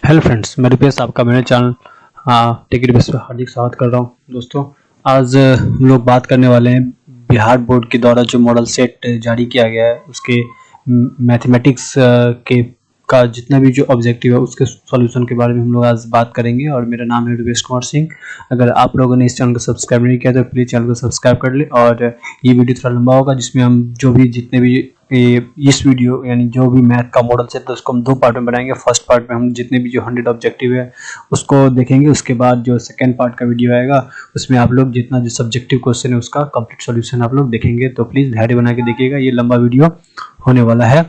Hello friends, मैं रुपेश आपका मेरे चैनल टेक रिव्यूज पे हार्दिक स्वागत कर रहा हूँ। दोस्तों, आज हम लोग बात करने वाले हैं बिहार बोर्ड के द्वारा जो मॉडल सेट जारी किया गया है उसके मैथमेटिक्स के का जितना भी जो ऑब्जेक्टिव है उसके सॉल्यूशन के बारे में हम लोग आज बात करेंगे। और मेरा नाम है रुपेश कुमार सिंह। अगर आप लोगों ने इस चैनल को सब्सक्राइब नहीं किया तो प्लीज़ चैनल को सब्सक्राइब कर ले। और ये वीडियो थोड़ा लंबा होगा जिसमें हम जो भी जितने भी इस वीडियो यानी जो भी मैथ का मॉडल सेट है उसको हम दो पार्ट में बनाएंगे। फर्स्ट पार्ट में हम जितने भी जो 100 ऑब्जेक्टिव है उसको देखेंगे। उसके बाद जो सेकंड पार्ट का वीडियो आएगा उसमें आप लोग जितना जो सब्जेक्टिव क्वेश्चन है उसका कंप्लीट सॉल्यूशन आप लोग देखेंगे। तो प्लीज़ धैर्य बना के देखिएगा, ये लंबा वीडियो होने वाला है।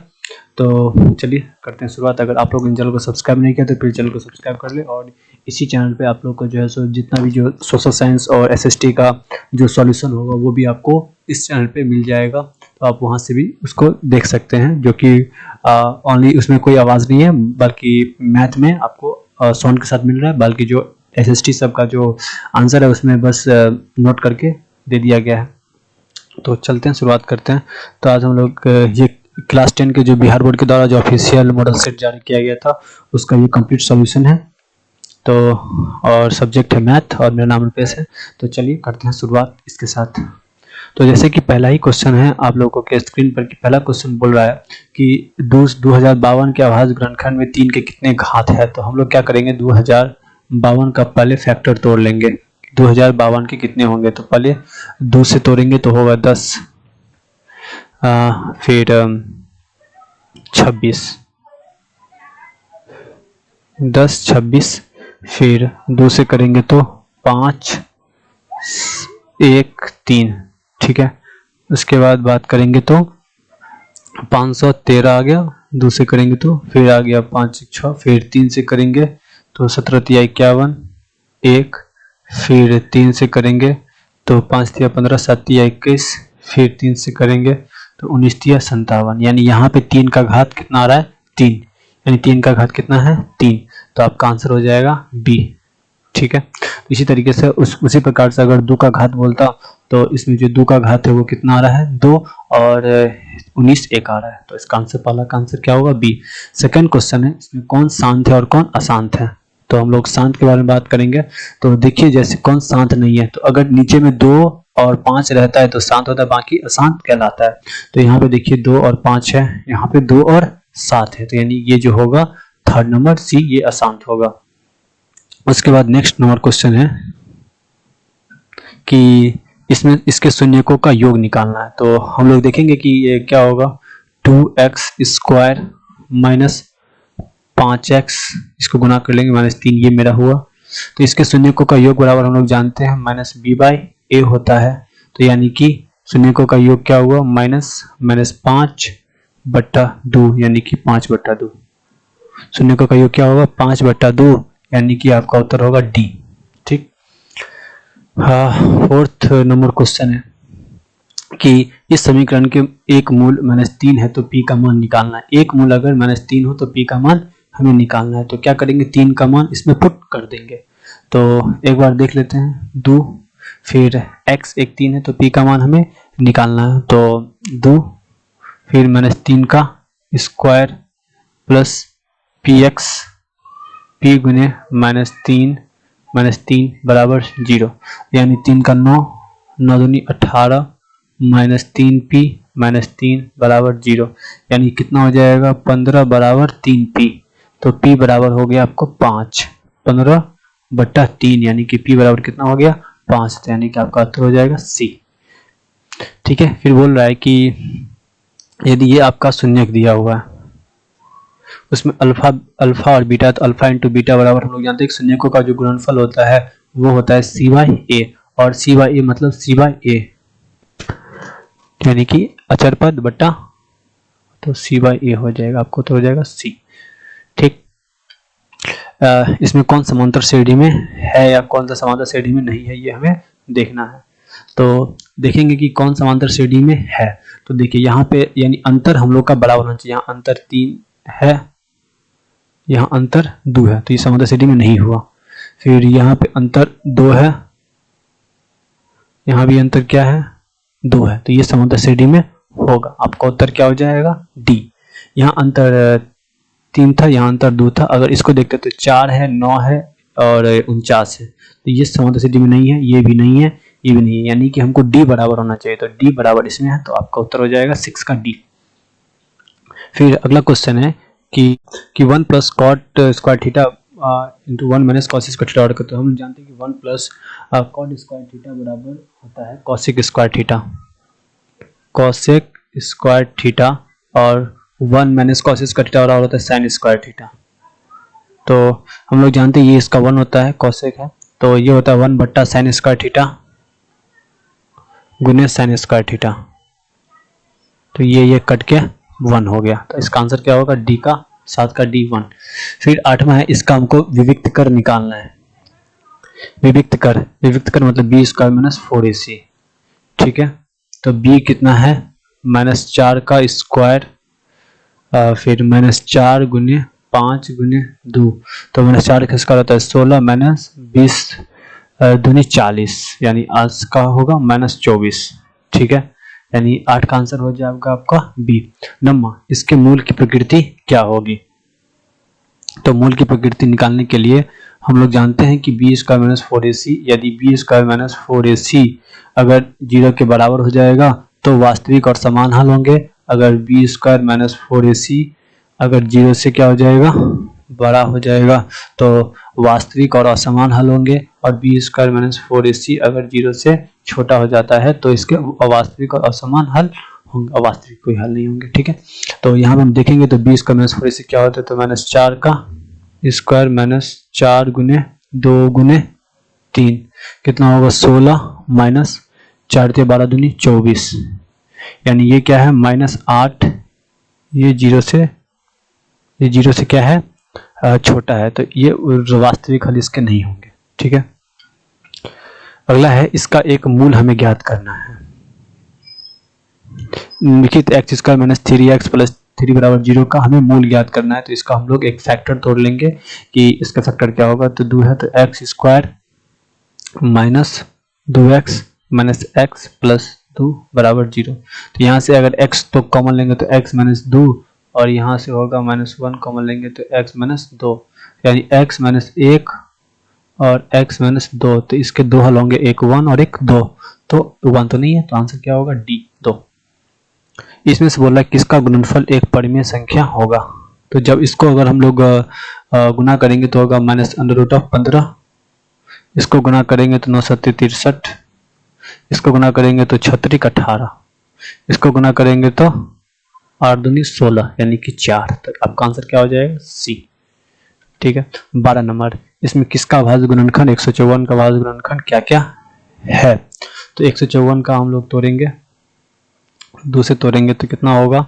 तो चलिए करते हैं शुरुआत। अगर आप लोग इन चैनल को सब्सक्राइब नहीं किया तो प्लीज़ चैनल को सब्सक्राइब कर ले। और इसी चैनल पे आप लोग को जो है सो जितना भी जो सोशल साइंस और एसएसटी का जो सॉल्यूशन होगा वो भी आपको इस चैनल पे मिल जाएगा। तो आप वहां से भी उसको देख सकते हैं, जो कि ओनली उसमें कोई आवाज़ नहीं है बल्कि मैथ में आपको साउंड के साथ मिल रहा है। बल्कि जो एसएसटी सब का जो आंसर है उसमें बस नोट करके दे दिया गया है। तो चलते हैं, शुरुआत करते हैं। तो आज हम लोग ये क्लास 10 के जो बिहार बोर्ड के द्वारा जो ऑफिशियल मॉडल सेट जारी किया गया था उसका ये कंप्लीट सॉल्यूशन है। तो और सब्जेक्ट है मैथ और मेरा नाम रुपेश है। तो चलिए करते हैं शुरुआत इसके साथ। तो जैसे कि पहला ही क्वेश्चन है आप लोगों के स्क्रीन पर कि पहला क्वेश्चन बोल रहा है कि 2052 के अभाज्य ग्रहणखंड में 3 के कितने घात है। तो हम लोग क्या करेंगे, 2052 का पहले फैक्टर तोड़ लेंगे। 2052 के कितने होंगे, तो पहले 2 से तोड़ेंगे तो होगा 10, फिर 26, 10, 26, फिर 2 से करेंगे तो 5, 1, 3, ठीक है। उसके बाद बात करेंगे तो 513 आ गया, 2 से करेंगे तो फिर आ गया 5, 6, फिर 3 से करेंगे तो 17, 51, 1, फिर 3 से करेंगे तो 5, 15, 7, 21, फिर 3 से करेंगे तो 19, 57। यानी यहाँ पे 3 का घात कितना आ रहा है, 3। यानी 3 का घात कितना है, 3। तो आपका आंसर हो जाएगा बी, ठीक है। तो इसी तरीके से उसी प्रकार से अगर 2 का घात बोलता तो इसमें जो 2 का घात है वो कितना आ रहा है, 2 और 19, 1 आ रहा है। तो इसका आंसर पहला का आंसर क्या होगा, बी। सेकंड क्वेश्चन है, इसमें कौन शांत है और कौन अशांत है। तो हम लोग शांत के बारे में बात करेंगे। तो देखिए जैसे कौन शांत नहीं है, तो अगर नीचे में 2 और 5 रहता है तो शांत होता है, बाकी अशांत कहलाता है। तो यहाँ पे देखिए 2 और 5 है, यहाँ पे 2 और 7 है। तो यानी ये जो होगा थर्ड नंबर सी, ये अशांत होगा। उसके बाद नेक्स्ट नंबर क्वेश्चन है कि इसमें इसके शून्यकों का योग निकालना है। तो हम लोग देखेंगे कि ये क्या होगा, 2x स्क्वायर माइनस 5x, इसको गुना कर लेंगे, -3, ये मेरा हुआ। तो इसके शून्यकों का योग बराबर हम लोग जानते हैं -b/a होता है। तो यानी कि शून्यकों का योग क्या हुआ, -5/2, यानी कि 5/2। शून्यकों का योग क्या होगा, 5/2, यानी कि आपका उत्तर होगा डी, ठीक। फोर्थ नंबर क्वेश्चन है कि इस समीकरण के एक मूल -3 है तो p का मान निकालना है। एक मूल अगर -3 हो तो p का मान हमें निकालना है। तो क्या करेंगे, 3 का मान इसमें पुट कर देंगे। तो एक बार देख लेते हैं, 2, फिर x एक 3 है तो p का मान हमें निकालना है। तो 2 फिर -3 का स्क्वायर प्लस px, p गुने -3 बराबर 0। यानी 3 का 9, 9 दूनी 18, -3p -3 बराबर 0। यानी कितना हो जाएगा, 15 बराबर 3p। तो p बराबर हो गया आपको 5, 15/3, यानी कि p बराबर कितना हो गया, 5। तो यानी कि आपका उत्तर हो जाएगा सी, ठीक है। फिर बोल रहा है कि यदि ये आपका शून्यक दिया हुआ है उसमें अल्फा और बीटा, तो अल्फा इंटू बीटा बराबर हम लोग जानते हैं कि शून्यकों का जो गुणनफल होता है वो होता है c/a, और c/a मतलब c/a, यानी कि अचर पद बटा, तो c/a हो जाएगा, आपको तो हो जाएगा c, ठीक। इसमें कौन समांतर श्रेणी में है या कौन सा समांतर श्रेणी में नहीं है, ये हमें देखना है। तो देखेंगे कि कौन समांतर श्रेणी में है। तो देखिए यहाँ पे यानी अंतर हम लोग का बड़ा होना चाहिए। यहाँ अंतर 3 है, यहाँ अंतर 2 है, तो ये समांतर श्रेणी में नहीं हुआ। फिर यहाँ पे अंतर 2 है, यहाँ भी अंतर क्या है, 2 है, तो ये समांतर श्रेणी में होगा। आपका उत्तर क्या हो जाएगा, डी। यहाँ अंतर 3 था, यहाँ अंतर 2 था। अगर इसको देखते तो 4 है, 9 है और 49 है। तो ये समांतर में नहीं है, ये भी नहीं है, ये भी नहीं है, यानी कि हमको डी बराबर होना चाहिए। तो डी बराबर इसमें है, तो आपका उत्तर हो जाएगा 6 का डी। फिर अगला क्वेश्चन है कि 1 plus cot square theta into 1 minus cos square theta. और तो हम जानते हैं कि 1 प्लस कॉट स्क्वायर थीटा बराबर होता है cosec square theta, cosec square theta, और 1 माइनस कॉस स्क्वायर थीटा बराबर होता है साइन स्क्वायर थीटा। तो हम लोग जानते हैं ये इसका 1 होता है, कॉसेक है, तो ये होता है 1 बट्टा साइन स्क्वायर थीटा गुने साइन स्क्वायर थीटा। तो ये कट के 1 हो गया। तो इसका आंसर क्या होगा? डी का 7 का डी 1। फिर 8वां है, इसका हमको विविक्त कर निकालना है। विविक्त कर मतलब बी स्क्वायर माइनस 4ac। ठीक है, तो b कितना है? -4 का स्क्वायर, फिर -4 गुने 5 गुने 2, तो -4 का स्क्वायर होता है 16 माइनस 20 दूनी 40, यानी आज का होगा -24। ठीक है, यानी 8 का आंसर हो जाएगा आपका बी। नंबर, इसके मूल की प्रकृति क्या होगी? तो मूल की प्रकृति निकालने के लिए हम लोग जानते हैं कि बी स्क्वायर माइनस 4ac, यदि बी स्क्वायर माइनस 4ac अगर 0 के बराबर हो जाएगा तो वास्तविक और समान हल होंगे। अगर बी स्क्वायर माइनस 4ac अगर 0 से क्या हो जाएगा? बड़ा हो जाएगा, तो वास्तविक और असमान हल होंगे। और बी स्क्वायर माइनस 4ac अगर 0 से छोटा हो जाता है तो इसके अवास्तविक और असमान हल होंगे, अवास्तविक कोई हल नहीं होंगे। ठीक है, तो यहाँ पे हम देखेंगे तो बी स्क्वायर माइनस 4ac क्या होता है? तो -4 का स्क्वायर माइनस 4 गुने 2 गुने 3 कितना होगा? 16 माइनस 4 से 12 दूनी 24, यानी ये क्या है? -8। ये 0 से क्या है? छोटा है, तो ये वास्तविक हल इसके नहीं होंगे। ठीक है, अगला है, इसका एक मूल हमें ज्ञात करना है। लिखित x square minus 3x plus 3 बराबर 0 का हमें मूल ज्ञात करना है। तो इसका हम लोग एक फैक्टर तोड़ लेंगे कि इसका फैक्टर क्या होगा। तो 2 है, तो x square minus 2x minus x plus 2 बराबर 0। तो यहाँ से अगर x तो कॉमन लेंगे तो x माइनस 2, और यहाँ से होगा -1 कॉमन लेंगे तो x माइनस 2, यानी x माइनस 1 और x माइनस 2। तो इसके दो हल होंगे, एक 1 और एक 2। तो 1 तो नहीं है, तो आंसर क्या होगा? डी 2। इसमें से बोल रहा है किसका गुणनफल एक परिमेय संख्या होगा। तो जब इसको अगर हम लोग गुना करेंगे तो होगा -√15, इसको गुना करेंगे तो 9 7 63, इसको गुना करेंगे तो 36 18, इसको गुना करेंगे तो 8 दूनी 16, यानी कि 4। तो आपका आंसर क्या हो जाएगा? सी। ठीक है, 12 नंबर, इसमें किसका भाज्य गुणनखंड 154 का भाज्य गुणनखंड क्या क्या है? तो 154 का हम लोग तोड़ेंगे, 2 से तोड़ेंगे तो कितना होगा?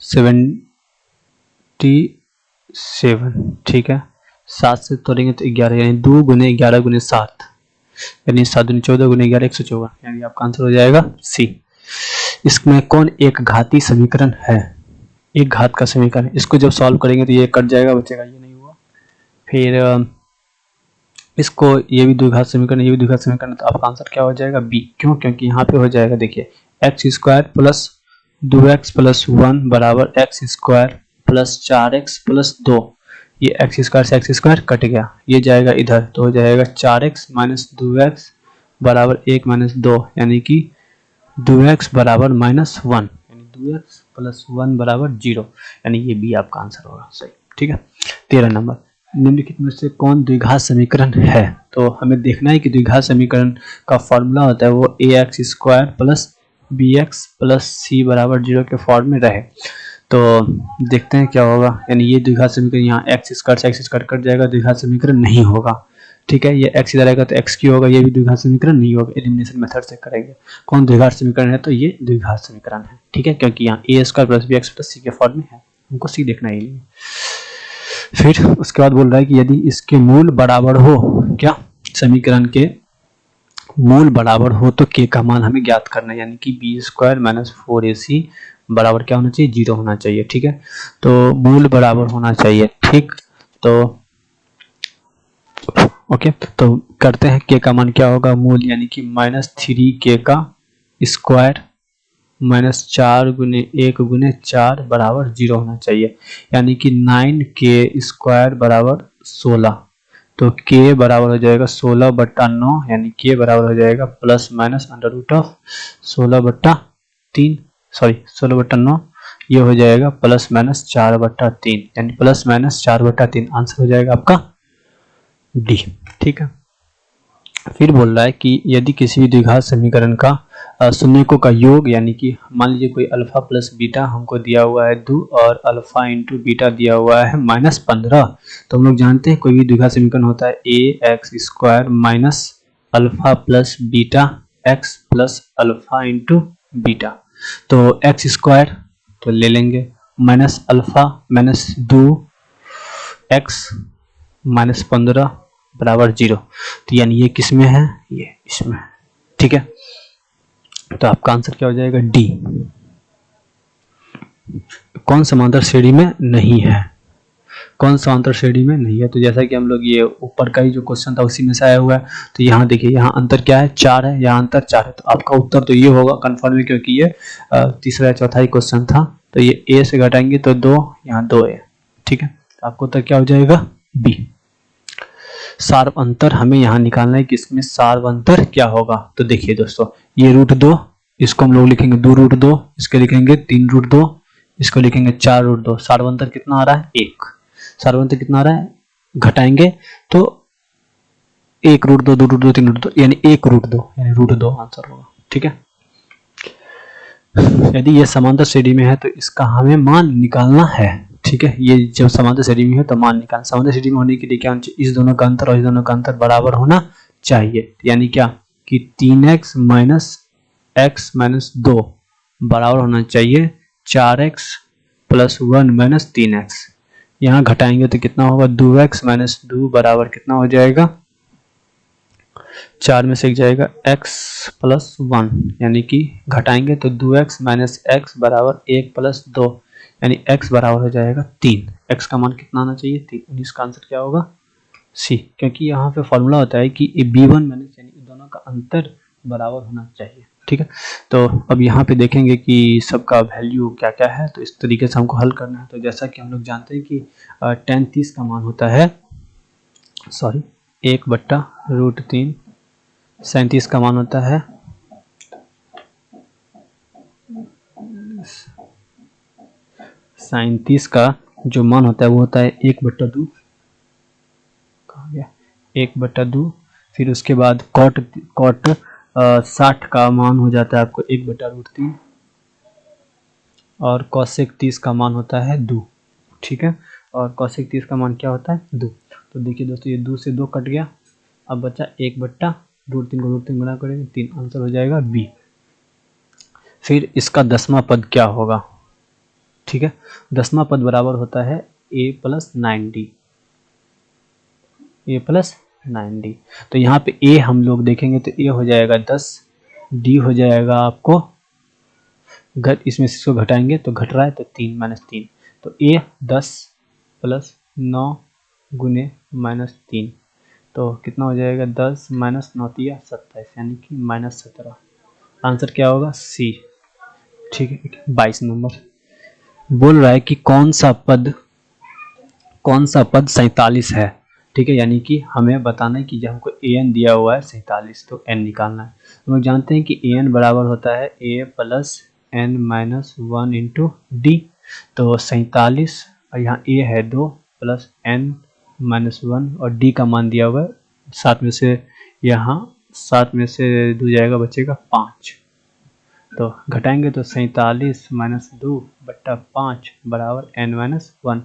77। ठीक है, 7 से तोड़ेंगे तो 11, यानी 2 गुने 11 गुने 7, यानी 7 दूनी 14 गुने 11 154, यानी आपका आंसर हो जाएगा सी। इसमें कौन एक घाती समीकरण है? एक घात का समीकरण, इसको जब सॉल्व करेंगे तो ये कट जाएगा, बचेगा, ये नहीं हुआ। फिर इसको ये भी द्विघात समीकरण, ये भी द्विघात समीकरण, तो आपका आंसर क्या हो जाएगा? बी। क्यों? क्योंकि यहाँ पे हो जाएगा, देखिए, x square plus 2x plus 1 बराबर x square plus 4x plus 2। ये एक्स स्क्वायर से एक्स स्क्वायर कट गया, ये जाएगा इधर, तो हो जाएगा 4x माइनस 2x बराबर 1 माइनस 2, यानी कि 2x बराबर -1, यानी 2x प्लस 1 बराबर 0, यानी ये बी आपका आंसर होगा सही। ठीक है, 13 नंबर, निम्नलिखित में से कौन द्विघात समीकरण है? तो हमें देखना है कि द्विघात समीकरण का फॉर्मूला होता है वो ax square plus bx plus c बराबर 0 के फॉर्म में रहे। तो देखते हैं क्या होगा, यानी ये द्विघात समीकरण, यहाँ एक्स स्क्वायर से एक्स स्क्वायर कट जाएगा, द्विघात समीकरण नहीं होगा। ठीक है, ये x इधर आएगा तो x क्यों होगा? ये भी द्विघात समीकरण नहीं होगा, एलिमिनेशन मेथड से करेंगे। कौन द्विघात समीकरण है? तो ये द्विघात समीकरण है। ठीक है, क्योंकि यहाँ a square plus bx plus c के फॉर्म में है, हमको c देखना ही नहीं। फिर उसके बाद बोल रहा है कि यदि इसके मूल बराबर हो, क्या समीकरण के मूल बराबर हो तो k का मान हमें ज्ञात करना है, यानी कि बी स्क्वायर माइनस 4ac बराबर क्या होना चाहिए? 0 होना चाहिए। ठीक है, तो मूल बराबर होना चाहिए। ठीक, तो ओके, तो करते हैं k का मान क्या होगा? मूल यानी कि -3k का स्क्वायर -4 गुने 1 गुने 4 बराबर 0 होना चाहिए, यानी कि 9k² बराबर 16। तो k बराबर हो जाएगा 16/9, यानी k बराबर हो जाएगा plus minus under root of 16/3, sorry 16/9, ये हो जाएगा प्लस माइनस 4/3, यानी प्लस माइनस 4/3 आंसर हो जाएगा आपका डी। ठीक है। फिर बोल रहा है कि यदि किसी भी द्विघात समीकरण का शून्यकों का योग, यानी कि मान लीजिए कोई अल्फा प्लस बीटा हमको दिया हुआ है 2 और अल्फा इंटू बीटा दिया हुआ है -15, तो हम लोग जानते हैं कोई भी द्विघात समीकरण होता है ax² minus alpha plus beta x plus alpha into beta. तो x² तो ले लेंगे minus alpha minus 2x minus 15 बराबर 0। तो यानी ये किस में है, ये इसमें। ठीक है, तो आपका आंसर क्या हो जाएगा डी। कौन समांतर श्रेणी में नहीं है, कौन समांतर श्रेणी में नहीं है? तो जैसा कि हम लोग ये ऊपर का ही जो क्वेश्चन था उसी में से आया हुआ है। तो यहाँ देखिए, यहाँ अंतर क्या है, 4 है, यहाँ अंतर 4 है। तो आपका उत्तर तो ये होगा कन्फर्म है, क्योंकि ये तीसरा या चौथा ही क्वेश्चन था। तो ये ए से घटाएंगे तो 2, यहाँ 2 है। ठीक है, तो आपको उत्तर क्या हो जाएगा बी। सार्व अंतर हमें यहाँ निकालना है कि इसमें सार्व अंतर क्या होगा। तो देखिए दोस्तों, ये √2, इसको हम लोग लिखेंगे 2√2, इसके लिखेंगे 3√2, इसको लिखेंगे 4√2। सार्व अंतर कितना आ रहा है 1। सार्व अंतर कितना आ रहा है, घटाएंगे तो 1√2, 2√2, 3√2, यानी 1√2, यानी √2 आंसर होगा। ठीक है, यदि ये समांतर श्रेणी में है तो इसका हमें मान निकालना है। ठीक है, ये जब समांतर श्रेणी में है तो मान निकालना। समांतर श्रेणी में होने के लिए क्या होना चाहिए, इस दोनों का अंतर और इस दोनों का अंतर बराबर होना चाहिए। यानी क्या कि 3x माइनस x माइनस 2 बराबर होना चाहिए 4x प्लस 1 माइनस 3x। यहाँ घटाएंगे तो कितना होगा, 2x माइनस 2 बराबर कितना हो जाएगा, 4 में से एक जाएगा x प्लस 1, यानी कि घटाएंगे तो 2x माइनस x बराबर 1 प्लस 2, यानी x बराबर हो जाएगा 3। x का मान कितना आना चाहिए 3। इसका आंसर क्या होगा सी, क्योंकि यहाँ पे फॉर्मूला होता है कि b1 माइनस, यानी दोनों का अंतर बराबर होना चाहिए। ठीक है, तो अब यहाँ पे देखेंगे कि सबका वैल्यू क्या क्या है। तो इस तरीके से हमको हल करना है। तो जैसा कि हम लोग जानते हैं कि tan 30 का मान होता है, सॉरी 1/√3, 37 का मान होता है 37 का जो मान होता है वो होता है 1/2, कहाँ गया 1/2। फिर उसके बाद cot 60 का मान हो जाता है आपको 1/√3, और cosec 30 का मान होता है 2। ठीक है, और cosec 30 का मान क्या होता है 2। तो देखिए दोस्तों, ये 2 से 2 कट गया, अब बचा 1/√3 को √3 गुणा करेंगे 3, आंसर हो जाएगा बी। फिर इसका 10वां पद क्या होगा। ठीक है, 10वां पद बराबर होता है a plus 9d, a plus 9d। तो यहाँ पे a हम लोग देखेंगे तो a हो जाएगा 10, d हो जाएगा आपको इसमें से इसको घटाएंगे तो घट रहा है तो 3 माइनस 3, तो a 10 प्लस 9 गुने माइनस 3, तो कितना हो जाएगा 10 माइनस 9 × 27, यानी कि -17। आंसर क्या होगा सी। ठीक है, 22 नंबर बोल रहा है कि कौन सा पद 47 है। ठीक है, यानी कि हमें बताना है कि जब हमको an दिया हुआ है 47, तो n निकालना है। हम लोग जानते हैं कि an बराबर होता है a plus n minus 1 into D. तो 47 और यहाँ a है 2 प्लस n माइनस 1 और d का मान दिया हुआ है 7 में से, यहाँ 7 में से 2 जाएगा, बचेगा 5। तो घटाएंगे तो 47 माइनस 2/5 बराबर n माइनस 1,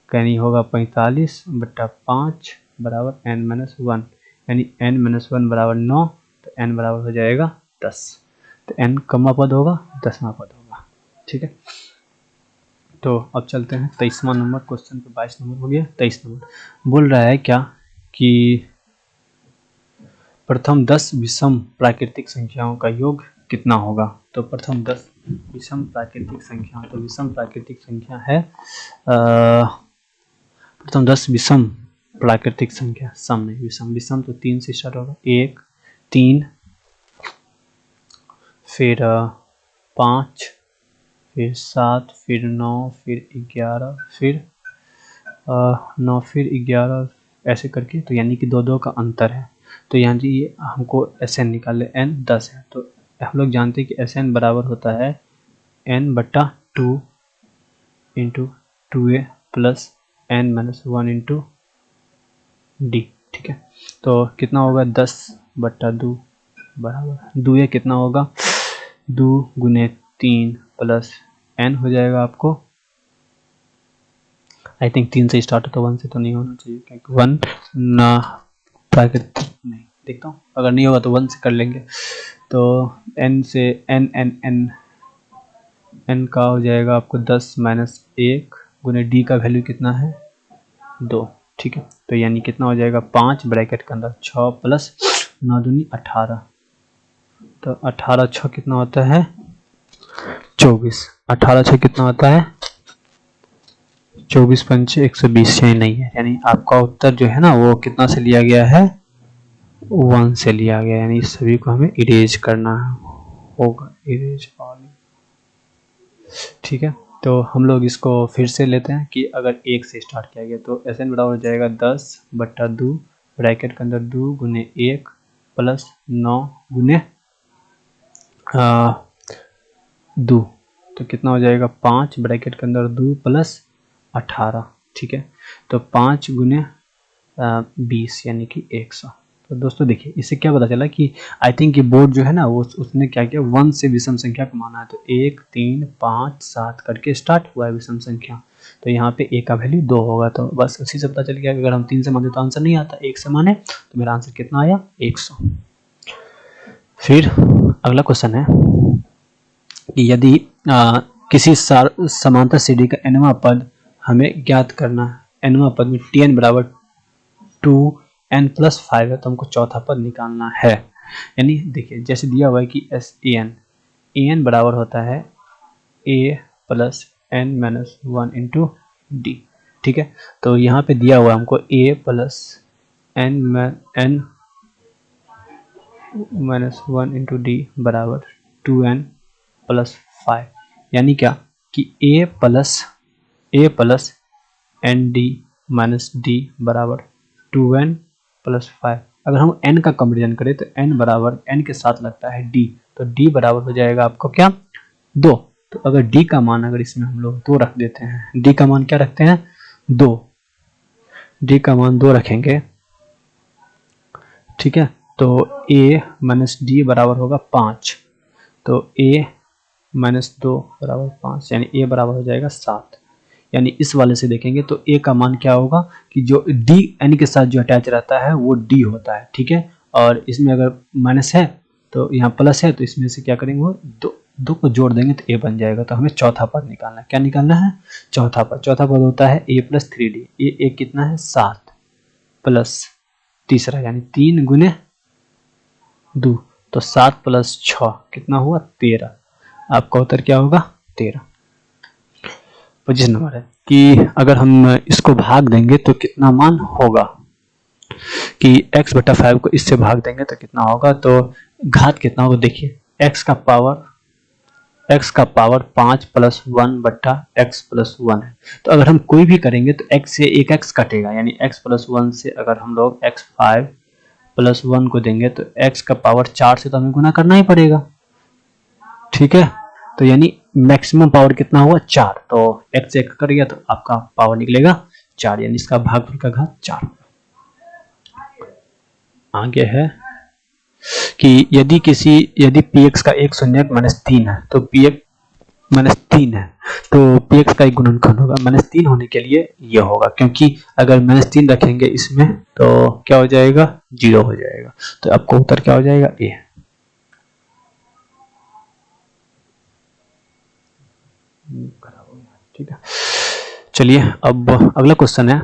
यानी होगा 45/5 बराबर n माइनस 1, यानी n माइनस 1 बराबर 9, तो n बराबर हो जाएगा 10। तो n कम्मा पद होगा, 10वां पद होगा। ठीक है, तो अब चलते हैं 23वां नंबर क्वेश्चन पे। 22 नंबर हो गया, 23 नंबर बोल रहा है क्या कि प्रथम 10 विषम प्राकृतिक संख्याओं का योग कितना होगा। तो प्रथम 10 विषम प्राकृतिक संख्या, तो विषम प्राकृतिक संख्या है प्रथम 10 विषम प्राकृतिक संख्या, सम नहीं विषम। विषम तो 3 से स्टार्ट होगा, 1 3, फिर 5, फिर 7, फिर 9, फिर 11, फिर 9, फिर 11, ऐसे करके। तो यानी कि 2 का अंतर है। तो यानी ये हमको Sn निकाले, n 10 है। तो हम लोग जानते हैं कि Sn बराबर होता है n/2 into 2a plus n-1 into d। ठीक है, तो कितना होगा 10/2 बराबर 2a कितना होगा 2 गुने 3 प्लस n हो जाएगा आपको। आई थिंक 3 से स्टार्ट होता, 1 से तो नहीं होना चाहिए, क्योंकि 1 ना प्राकृतिक नहीं। देखता हूँ, अगर नहीं होगा तो 1 से कर लेंगे। तो n से n का हो जाएगा आपको 10 - 1 गुने d का वैल्यू कितना है 2। ठीक है, तो यानी कितना हो जाएगा 5 ब्रैकेट के अंदर 6 प्लस 9 दूनी 18। तो 18 6 कितना होता है 24। 18 6 कितना होता है 24 पंचे 120 यही नहीं है। यानी आपका उत्तर जो है ना वो कितना से लिया गया है 1 से लिया गया। यानी इस सभी को हमें इरेज करना होगा, इरेज ऑल। ठीक है, तो हम लोग इसको फिर से लेते हैं कि अगर 1 से स्टार्ट किया गया तो Sn बराबर हो जाएगा 10/2 ब्रैकेट के अंदर 2 गुने 1 प्लस 9 गुने 2। तो कितना हो जाएगा 5 ब्रैकेट के अंदर 2 प्लस 18। ठीक है, तो 5 गुने 20 यानी कि 100। तो दोस्तों देखिए इससे क्या पता चला कि आई थिंक ये बोर्ड जो है ना वो उसने क्या किया 1 से विषम संख्या को माना है। तो 1 3 5 7 करके स्टार्ट हुआ है विषम संख्या। तो यहाँ पे a का वैल्यू 2 होगा। तो बस उसी से पता चल गया कि अगर हम 3 से माने तो आंसर नहीं आता, 1 से माने तो मेरा आंसर कितना आया 100। फिर अगला क्वेश्चन है कि यदि किसी समांतर सीढ़ी का nवां पद हमें ज्ञात करना है। nवां पद में Tn बराबर 2n + 5 है, तो हमको चौथा पद निकालना है। यानी देखिए जैसे दिया हुआ है कि an बराबर होता है a + n-1 इंटू d। ठीक है, तो यहाँ पे दिया हुआ है हमको a + n-1 इंटू d बराबर 2n + 5। यानी क्या कि a + nd - d बराबर 2n + 5। अगर हम n का कंपेरिजन करें तो n बराबर n के साथ लगता है d, तो d बराबर हो जाएगा आपको क्या 2। तो अगर d का मान अगर इसमें हम लोग 2 रख देते हैं, d का मान क्या रखते हैं 2, d का मान 2 रखेंगे। ठीक है, तो a - d बराबर होगा 5। तो a - 2 बराबर 5, यानी a बराबर हो जाएगा 7। यानी इस वाले से देखेंगे तो a का मान क्या होगा कि जो d n के साथ जो अटैच रहता है वो d होता है। ठीक है, और इसमें अगर माइनस है तो यहाँ प्लस है, तो इसमें से क्या करेंगे वो 2 को जोड़ देंगे तो a बन जाएगा। तो हमें चौथा पद निकालना है। क्या निकालना है चौथा पद। चौथा पद होता है a + 3d। a कितना है 7 प्लस तीसरा यानी 3 गुने 2, तो 7 + 6 कितना हुआ 13। आपका उत्तर क्या होगा 13। 25 नंबर है कि अगर हम इसको भाग देंगे तो कितना मान होगा कि x/5 को इससे भाग देंगे तो कितना होगा। तो घात कितना होगा देखिए x का पावर 5 + 1/x + 1 है। तो अगर हम कोई भी करेंगे तो x से एक x कटेगा, यानी x + 1 से अगर हम लोग x5 + 1 को देंगे तो x का पावर 4 से तो हमें गुना करना ही पड़ेगा। ठीक है, तो यानी मैक्सिमम पावर कितना हुआ 4। तो x से 1 कर गया तो आपका पावर निकलेगा 4, यानी इसका भागफल का घात 4। आगे है कि यदि px का एक शून्यक -3 है तो px -3 है तो px का एक गुणनखंड होगा। -3 होने के लिए ये होगा, क्योंकि अगर -3 रखेंगे इसमें तो क्या हो जाएगा 0 हो जाएगा। तो आपको उत्तर क्या हो जाएगा a। ठीक है, चलिए अब अगला क्वेश्चन है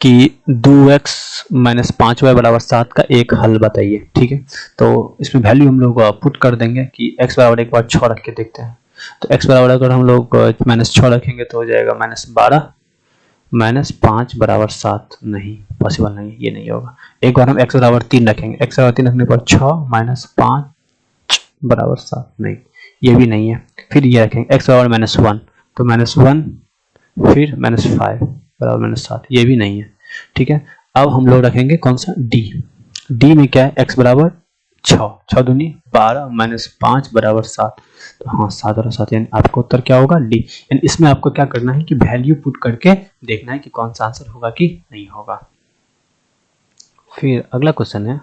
कि 2x - 5y = 7 का एक हल बताइए। ठीक है, तो इसमें वैल्यू हम लोग पुट कर देंगे कि x बराबर एक बार 6 रख के देखते हैं। तो x बराबर अगर हम लोग -6 रखेंगे तो हो जाएगा -12 - 5 = 7। नहीं पॉसिबल नहीं, ये नहीं होगा। एक बार हम x बराबर 3 रखेंगे, x बराबर 3 रखने पर 6 - 5 बराबर 7 नहीं, ये भी नहीं है। फिर ये रखेंगे x बराबर -1, तो -1 फिर -5 बराबर -7, ये भी नहीं है। ठीक है, अब हम लोग रखेंगे कौन सा d। d में क्या है, x बराबर 6, 6 दूनी 12 -5 बराबर 7, तो हाँ 7 और 7, यानी आपका उत्तर क्या होगा, डी। यानी इसमें आपको क्या करना है कि वैल्यू पुट करके देखना है कि कौन सा आंसर होगा कि नहीं होगा। फिर अगला क्वेश्चन है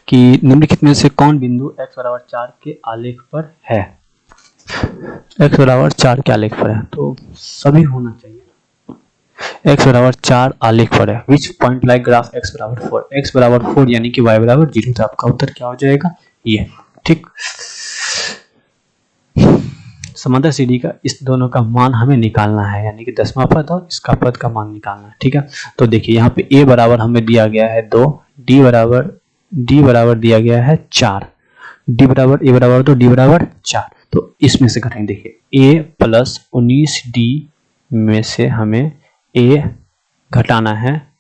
कि निम्नलिखित में से कौन बिंदु x बराबर 4 के आलेख पर है। x बराबर 4 के आलेख पर है, तो सभी होना चाहिए। x बराबर 4 आलेख पर है, which point like graph x बराबर 4, x बराबर 4 यानी कि y बराबर 0, तो आपका उत्तर क्या हो जाएगा, ये। ठीक, समांतर सीडी का इस दोनों का मान हमें निकालना है, यानी कि 10वां पद और इसका पद का मान निकालना है। ठीक है, तो देखिए यहाँ पे a बराबर हमें दिया गया है 2, d बराबर दिया गया है 4, d बराबर a बराबर 2, d बराबर 4, तो इसमें से करेंगे। देखिए a प्लस 19d में से हमें a घटाना है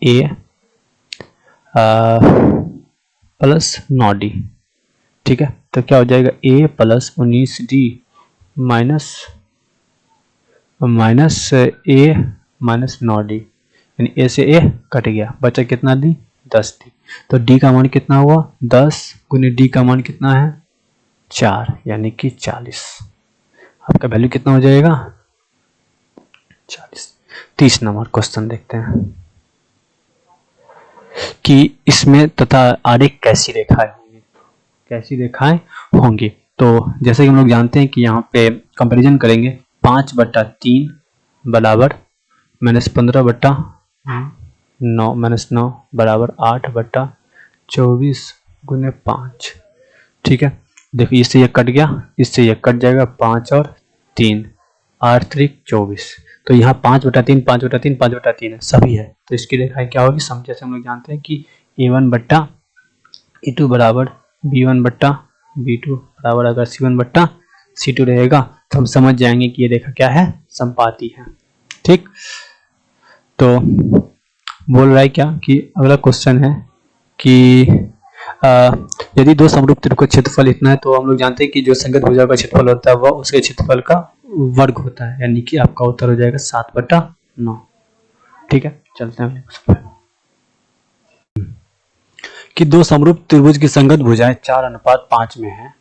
a प्लस 9d। ठीक है, तो क्या हो जाएगा, a plus 19d minus a minus 9d, यानी a से a कट गया, बचा कितना d, 10d। तो d का मान कितना हुआ, 10 गुने d का मान कितना है 4, यानी कि 40। आपका वैल्यू कितना हो जाएगा, 40। 30 नंबर क्वेश्चन देखते हैं कि इसमें तथा आरेख कैसी रेखाएं होंगी। तो जैसे कि हम लोग जानते हैं कि यहाँ पे कंपैरिजन करेंगे, 5/3 बराबर -15/9 बराबर 8/24 गुने 5। ठीक है, देखिए इससे ये कट गया, इससे ये कट जाएगा, 5 और 3 8 3 24, तो यहाँ 5/3 5/3 5/3 है, सभी है, तो इसकी रेखाएं क्या होगी, जैसे हम लोग जानते हैं कि A1/E2 बराबर B1/B2 बराबर, अगर C1/C2 रहेगा तो हम समझ जाएंगे कि ये रेखा क्या है, समपाती है। ठीक, तो बोल रहा है क्या कि अगला क्वेश्चन है कि यदि दो समरूप त्रिभुज का क्षेत्रफल इतना है, तो हम लोग जानते हैं कि जो संगत भुजा का क्षेत्रफल होता है वह उसके क्षेत्रफल का वर्ग होता है, यानी कि आपका उत्तर हो जाएगा 7/9। ठीक है, चलते हैं कि दो समरूप त्रिभुज की संगत भुजाएं 4:5 में है,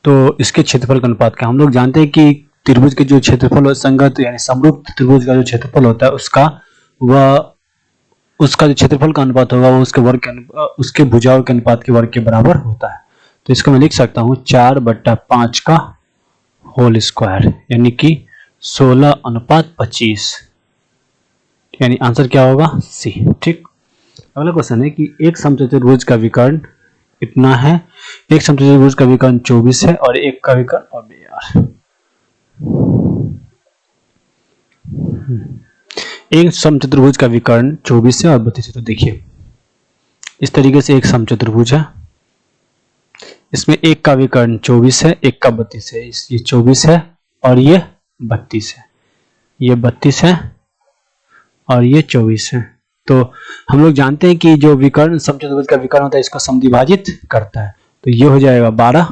तो इसके क्षेत्रफल का अनुपात क्या। हम लोग जानते हैं कि त्रिभुज के जो क्षेत्रफल और संगत यानी समरूप त्रिभुज का जो क्षेत्रफल होता है उसका जो क्षेत्रफल का अनुपात होगा वो उसके वर्ग के उसके भुजाओं के अनुपात के वर्ग के बराबर होता है। तो इसको मैं लिख सकता हूँ 4/5 का होल स्क्वायर, यानी कि 16:25, यानी आंसर क्या होगा, सी। ठीक, अगला क्वेश्चन है कि एक समचतुर्भुज का विकर्ण इतना है, एक समचतुर्भुज का विकर्ण 24 है और एक का विकर्ण, अब यार एक समचतुर्भुज का विकर्ण 24 है और 32 है। तो देखिए इस तरीके से एक समचतुर्भुज है, इसमें एक का विकर्ण 24 है, एक का 32 है, ये 24 है और ये 32 है, ये 32 है और ये 24 है। तो हम लोग जानते हैं कि जो विकर्ण समचतुर्भुज का विकर्ण होता है इसको समद्विभाजित करता है, तो ये हो जाएगा 12,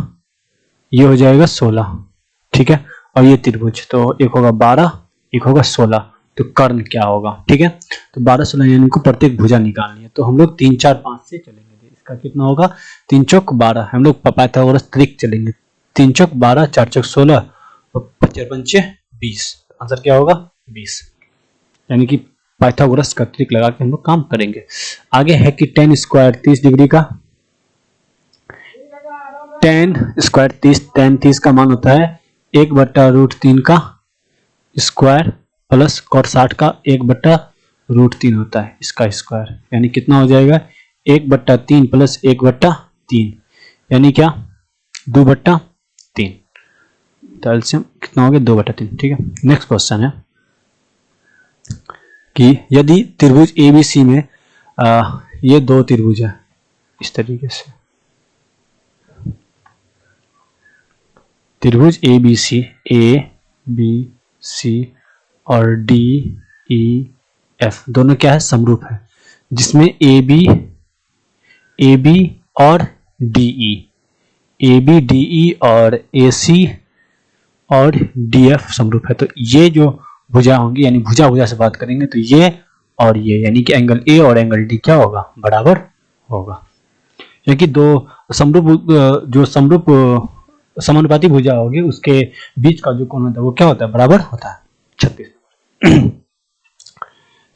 ये हो जाएगा 16। ठीक है, और ये त्रिभुज, तो एक होगा 12 एक होगा 16, तो कर्ण क्या होगा। ठीक है, तो 12 16 यानी को प्रत्येक भुजा निकालनी है, तो हम लोग 3 4 5 से चलेंगे। इसका कितना होगा, 3 चौक 12, हम लोग पाइथागोरस त्रिक चलेंगे, 3 चौक 12 4 चौक 16 और 4 पंचे 20, आंसर क्या होगा 20, यानी कि पाइथागोरस का ट्रिक लगा के हम लोग काम करेंगे। आगे है कि tan स्क्वायर 30 डिग्री का, tan स्क्वायर 30 का मान होता है 1/√3 का स्क्वायर प्लस cot 60 का 1/√3 होता है इसका स्क्वायर, यानी कितना हो जाएगा 1/3 प्लस 1/3, यानी क्या 2/3, तो एलसीएम कितना हो गया 2/3। ठीक है, नेक्स्ट क्वेश्चन है कि यदि त्रिभुज ABC में ये दो त्रिभुज है इस तरीके से, त्रिभुज ABC ABC और DEF दोनों क्या है, समरूप है, जिसमें AB ए बी और D E, A B D E और ए सी और डी एफ समरूप है। तो ये जो भुजा होंगी, यानी भुजा भुजा से बात करेंगे तो ये और ये, यानी कि एंगल ए और एंगल डी क्या होगा, बराबर होगा। क्योंकि दो समरूप जो समरूप समानुपाती भुजा होगी उसके बीच का जो कोण होता है वो क्या होता है, बराबर होता है।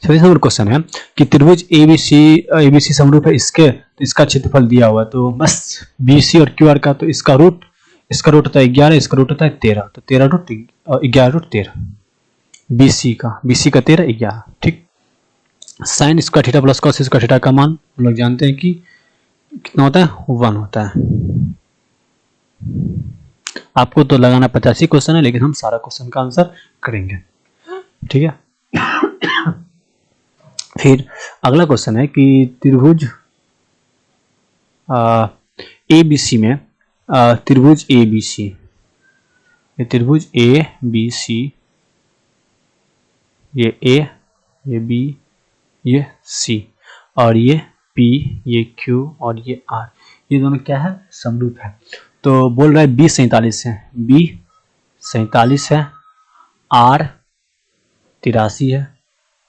36 नंबर क्वेश्चन है कि त्रिभुज एबीसी समरूप है इसके, तो इसका क्षेत्रफल दिया हुआ है। तो बस बीसी और क्यूआर का, तो इसका रूट होता है 11, इसका रूट होता है 13, तो 13 रूट 11 रूट 13, बीसी का 13 11, ठीक। Sign square theta plus cos square theta का मान हम लोग जानते हैं कि कितना होता है, 1 होता है। आपको तो लगाना 85 क्वेश्चन है, लेकिन हम सारा क्वेश्चन का आंसर करेंगे, ठीक है। फिर अगला क्वेश्चन है कि त्रिभुज एबीसी में त्रिभुज एबीसी, ये त्रिभुज ए बी सी, ये ए, ये बी, ये सी और ये पी, ये क्यू और ये आर, ये दोनों क्या है, समरूप है। तो बोल रहा है बी 47 है, बी 47 है, आर 83 है,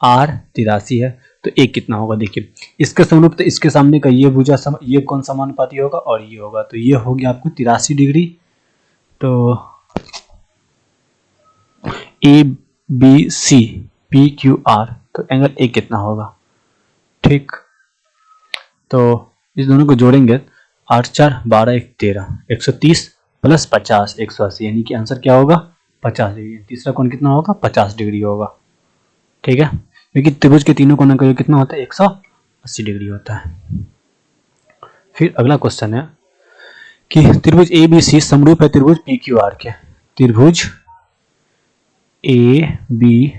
आर 83 है, तो एक कितना होगा, देखिए इसके समरूप, तो इसके सामने का ये भुजा ये कौन समानुपाती होगा और ये होगा, तो ये हो गया आपको 83 डिग्री। तो A B C P Q R, तो एंगल ए कितना होगा, ठीक। तो इस दोनों को जोड़ेंगे, 8 4 12 1 13, 130 प्लस 50 180, यानी कि आंसर क्या होगा, 50 डिग्री। तीसरा कोण कितना होगा, 50 डिग्री होगा, ठीक है। क्योंकि त्रिभुज के तीनों कोणों का कितना होता है, 180 डिग्री होता है। फिर अगला क्वेश्चन है कि त्रिभुज ए बी सी समरूप है त्रिभुज पी क्यू आर के। त्रिभुज ए बी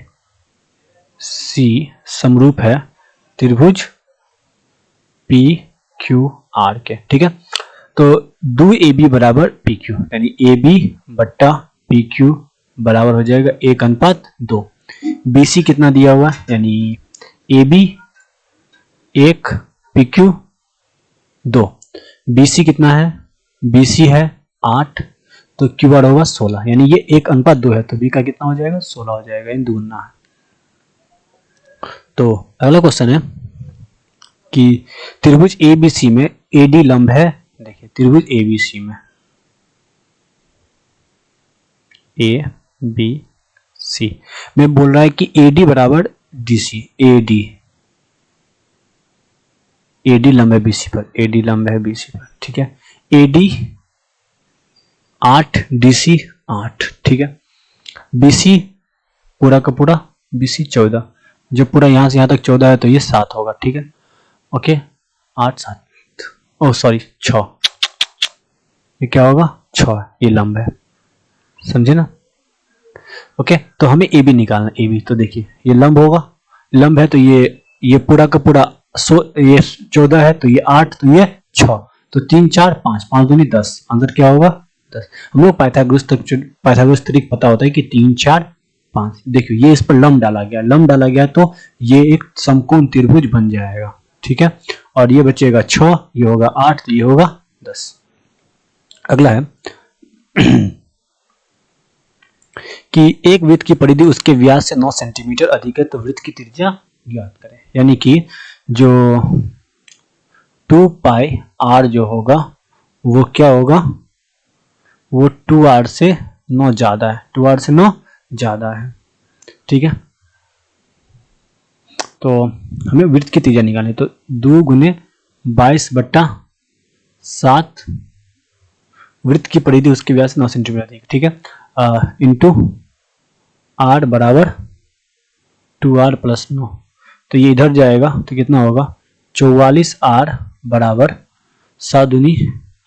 सी समरूप है त्रिभुज पी क्यू आर के, ठीक है। तो 2AB बराबर पी क्यू, यानी ए बी बट्टा पी क्यू बराबर हो जाएगा 1:2। BC कितना दिया हुआ है, यानी AB 1 PQ 2, BC कितना है, BC है 8, तो Q बार होगा 16, यानी ये 1:2 है, तो B का कितना हो जाएगा, 16 हो जाएगा, इन दुगुना है। तो अगला क्वेश्चन है कि त्रिभुज ABC में AD लंब है, देखिए त्रिभुज ABC में ABC में बोल रहा है कि AD बराबर DC, AD लंब है BC पर, AD लंब है BC पर, ठीक है। AD 8 DC 8, ठीक है। BC पूरा का पूरा BC 14, जब पूरा यहां से यहां तक 14 है तो ये 7 होगा, ठीक है। ओके 8 7, ओ सॉरी 6, ये क्या होगा 6, ये लंब है, समझे ना। ओके तो हमें AB निकालना, AB तो देखिए ये लंब होगा, लंब है तो ये पूरा का पूरा ये 14 है, तो ये 8, तो ये 6, तो 3 4 5 5 दूनी 10, आंसर क्या होगा 10। हम लोग पाइथागोरस ट्रिक पता होता है कि 3 4 5, देखिए ये इस पर लंब डाला गया तो ये एक समकोण त्रिभुज बन जाएगा, ठीक है। और ये बचेगा 6, ये होगा 8, तो ये होगा 10। अगला है कि एक वृत्त की परिधि उसके व्यास से 9 सेंटीमीटर अधिक है, तो वृत्त की त्रिज्या ज्ञात करें। यानी कि जो 2 पाई r जो होगा वो क्या होगा, वो 2r से 9 ज्यादा है, 2r से 9 ज्यादा है, ठीक है। तो हमें वृत्त की त्रिज्या निकालनी, तो 2 गुने 22/7 वृत्त की परिधि उसके व्यास से 9 सेंटीमीटर अधिक, ठीक है, इंटू r बराबर 2r प्लस 9, तो ये इधर जाएगा तो कितना होगा 44r बराबर 7 दूनी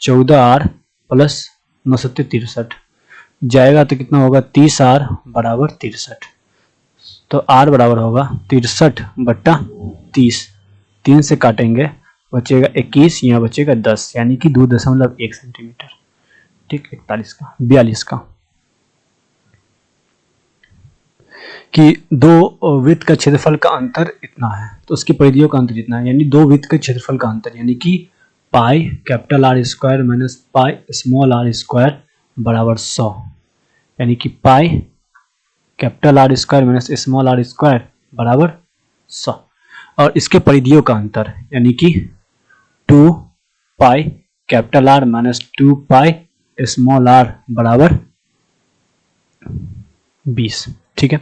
14r प्लस 9 सत्ते 63 जाएगा, तो कितना होगा 30r बराबर 63, तो r बराबर होगा 63/30, 3 से काटेंगे बचेगा 21, यहाँ बचेगा 10, यानी कि 2.1 सेंटीमीटर, ठीक। 42 का कि दो वृत्त का क्षेत्रफल का अंतर इतना है, तो उसकी परिधियों का अंतर इतना है, यानी दो वृत्त के क्षेत्रफल का अंतर, यानी कि pi capital R square minus pi small r square बराबर 100, यानी कि pi capital R square minus small r square बराबर 100। और इसके परिधियों का अंतर यानी कि 2 pi capital R minus 2 pi small r बराबर 20। ठीक है,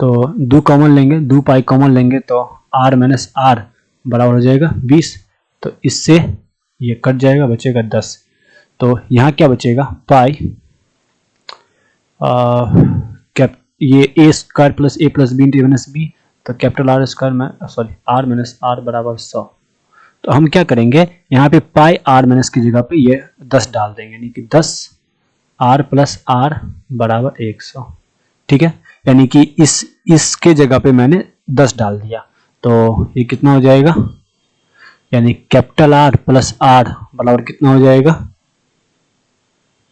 तो 2 कॉमन लेंगे, 2 पाई कॉमन लेंगे तो r माइनस आर बराबर हो जाएगा 20। तो इससे ये कट जाएगा, बचेगा 10। तो यहाँ क्या बचेगा, पाई ये a square plus a plus B into minus B, तो कैपिटल आर स्क्वायर में सॉरी r माइनस आर बराबर 100। तो हम क्या करेंगे, यहाँ पे पाई r माइनस की जगह पे ये 10 डाल देंगे, यानी कि 10 r प्लस आर बराबर 100। ठीक है, यानी कि इसके जगह पे मैंने 10 डाल दिया, तो ये कितना हो जाएगा, यानी कैपिटल आर प्लस आर बराबर कितना हो जाएगा,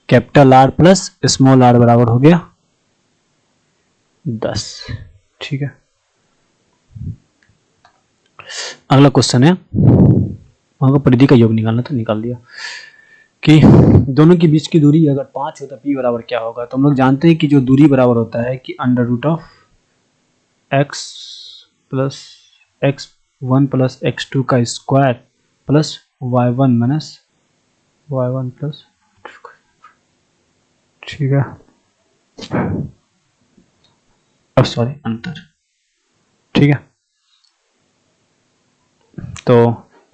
capital R plus small r बराबर हो गया 10। ठीक है, अगला क्वेश्चन है, वहां का परिधि का योग निकालना था, निकाल दिया कि दोनों के बीच की दूरी अगर 5 हो तो p बराबर क्या होगा। तो हम लोग जानते हैं कि जो दूरी बराबर होता है कि under root of x plus x1 plus x2 का square plus y1 minus y1 plus, ठीक है, अब सॉरी अंतर। ठीक है, तो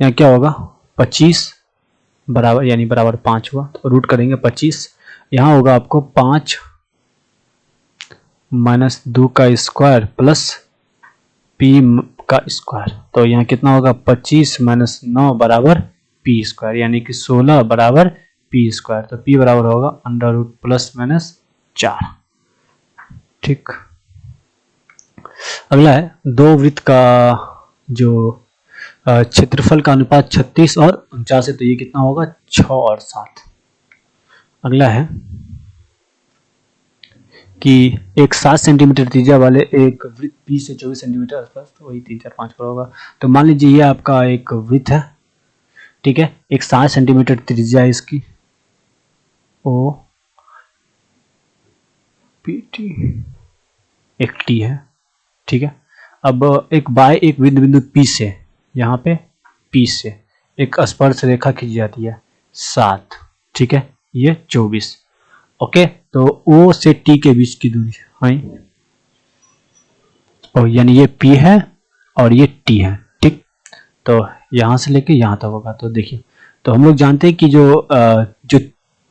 यहाँ क्या होगा, 25 बराबर यानी बराबर 5 हुआ, तो रूट करेंगे 25। यहाँ होगा आपको 5 माइनस 2 का स्क्वायर प्लस p का स्क्वायर, तो यहाँ कितना होगा, 25 माइनस 9 बराबर p स्क्वायर, यानी कि 16 बराबर p स्क्वायर। तो p बराबर होगा अंडर रूट प्लस माइनस 4। ठीक, अगला है दो वृत्त का जो क्षेत्रफल का अनुपात 36 और 49 है, तो ये कितना होगा, 6 और 7। अगला है कि एक 7 सेंटीमीटर त्रिज्या वाले एक वृत्त P से 24 सेंटीमीटर आसपास, तो वही 3 4 5 पर होगा। तो मान लीजिए ये आपका एक वृत्त है, ठीक है, एक 7 सेंटीमीटर त्रिज्या है इसकी, ओ पी टी, एक टी है। ठीक है, अब एक बाय एक बिंदु P से, यहाँ पे P से एक स्पर्श रेखा खींची जाती है 7, ठीक है, ये 24। ओके, तो O से T के बीच की दूरी है, और यानी ये P है और ये T है। ठीक, तो यहाँ से लेके यहाँ तक होगा। तो देखिए, तो हम लोग जानते हैं कि जो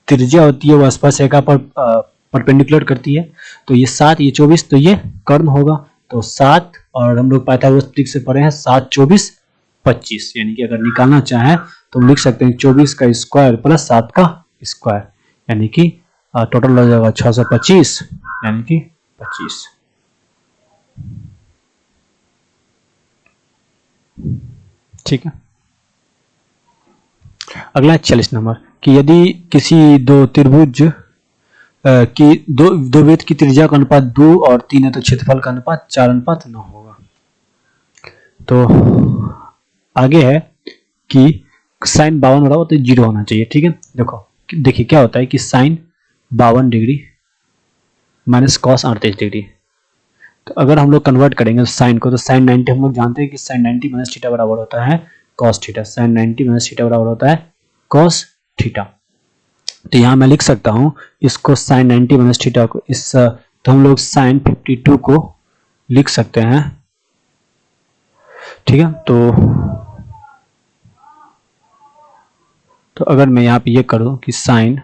त्रिज्या होती है वो स्पर्श रेखा पर परपेंडिकुलर करती है। तो ये 7, ये 24, तो ये कर्ण होगा। तो 7 और हम लोग पाइथागोरस ट्रिक से पढ़े हैं 7 24 25, यानी कि अगर निकालना चाहें तो हम लिख सकते हैं 24 का स्क्वायर प्लस 7 का स्क्वायर, यानी कि टोटल हो जाएगा 625, यानी कि 25। ठीक है, अगला 40 नंबर कि यदि किसी दो त्रिभुज की दो वृत्त की त्रिज्या का अनुपात 2 और 3 है तो क्षेत्रफल का अनुपात 4:9 होगा। तो आगे है कि साइन 52 बराबर तो 0 होना चाहिए। ठीक है, देखिए क्या होता है कि sine 52 degree minus cos 38 degree, तो अगर हम लोग कन्वर्ट करेंगे साइन को, तो साइन 90 हम लोग जानते हैं कि साइन 90 माइनस थीटा बराबर होता है cos theta, sine 90 minus theta बराबर होता है कॉस थीटा। तो यहाँ मैं लिख सकता हूँ इसको साइन 90 माइनस थीटा को, तो हम लोग साइन 52 को लिख सकते हैं। ठीक है, तो अगर मैं यहाँ पे ये करूँ कि साइन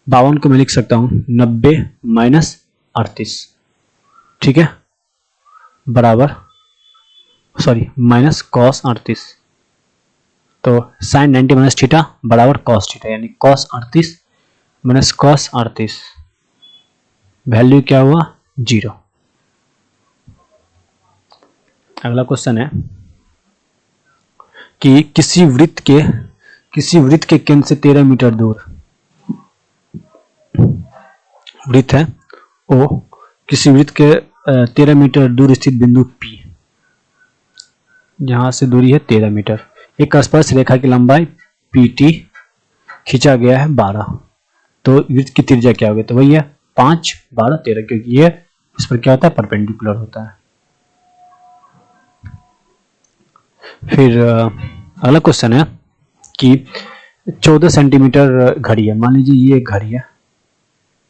52 को मैं लिख सकता हूँ 90 माइनस 38, ठीक है, बराबर सॉरी माइनस कॉस 38। तो साइन 90 माइनस थीटा बराबर कॉस थीटा, यानी कॉस 38 माइनस कॉस 38, वैल्यू क्या हुआ 0। अगला क्वेश्चन है कि किसी वृत्त के केंद्र से 13 मीटर दूर वृत्त है ओ, किसी वृत्त के 13 मीटर दूर स्थित बिंदु P, यहां से दूरी है 13 मीटर, एक स्पर्श रेखा की लंबाई PT खींचा गया है 12, तो वृत्त की त्रिज्या क्या होगी? तो वही है 5, 12, 13, क्योंकि ये इस पर क्या होता है? परपेंडिकुलर होता है। फिर अगला क्वेश्चन है कि 14 सेंटीमीटर घड़ी है, मान लीजिए ये एक घड़ी है,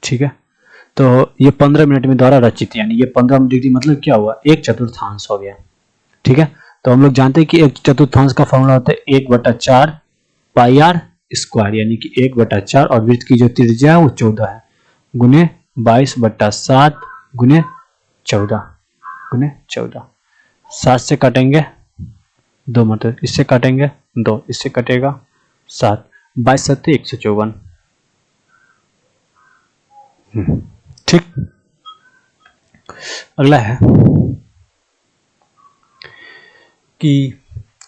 ठीक है, तो ये 15 मिनट में द्वारा रचित, यानी ये 15 डिग्री मतलब क्या हुआ? 1/4 हो गया, ठीक है। तो हम लोग जानते हैं कि 1/4 का फॉर्मूला होता है 1/4 पाई आर स्क्वायर, यानी कि 1/4, और वृत्त की जो त्रिज्या है वो 14 है, गुने 22/7 गुने 14, 7 से काटेंगे 2, मतलब इससे काटेंगे 2, इससे कटेगा 7, 22 7 154, ठीक। अगला है कि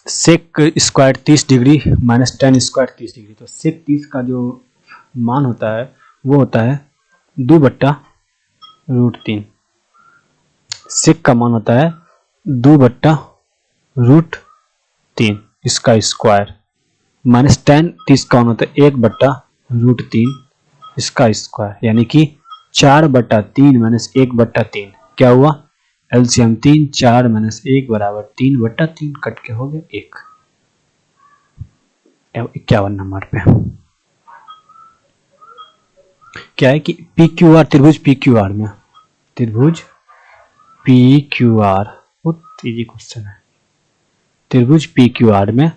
sec square 30 degree minus tan square 30 degree, तो सेक 30 का जो मान होता है वो होता है 2/√3, सेक का मान होता है 2/√3 इसका स्क्वायर, माइनस टेन 30 का मान होता है 1/√3 इसका स्क्वायर, यानी कि 4/3 माइनस 1/3 क्या हुआ? एलसीएम 3, 4 माइनस 1 बराबर 3/3, कट के हो गया 1, 51 नंबर पे। क्या है कि PQR त्रिभुज PQR में, त्रिभुज PQR, बहुत इजी क्वेश्चन है, त्रिभुज PQR में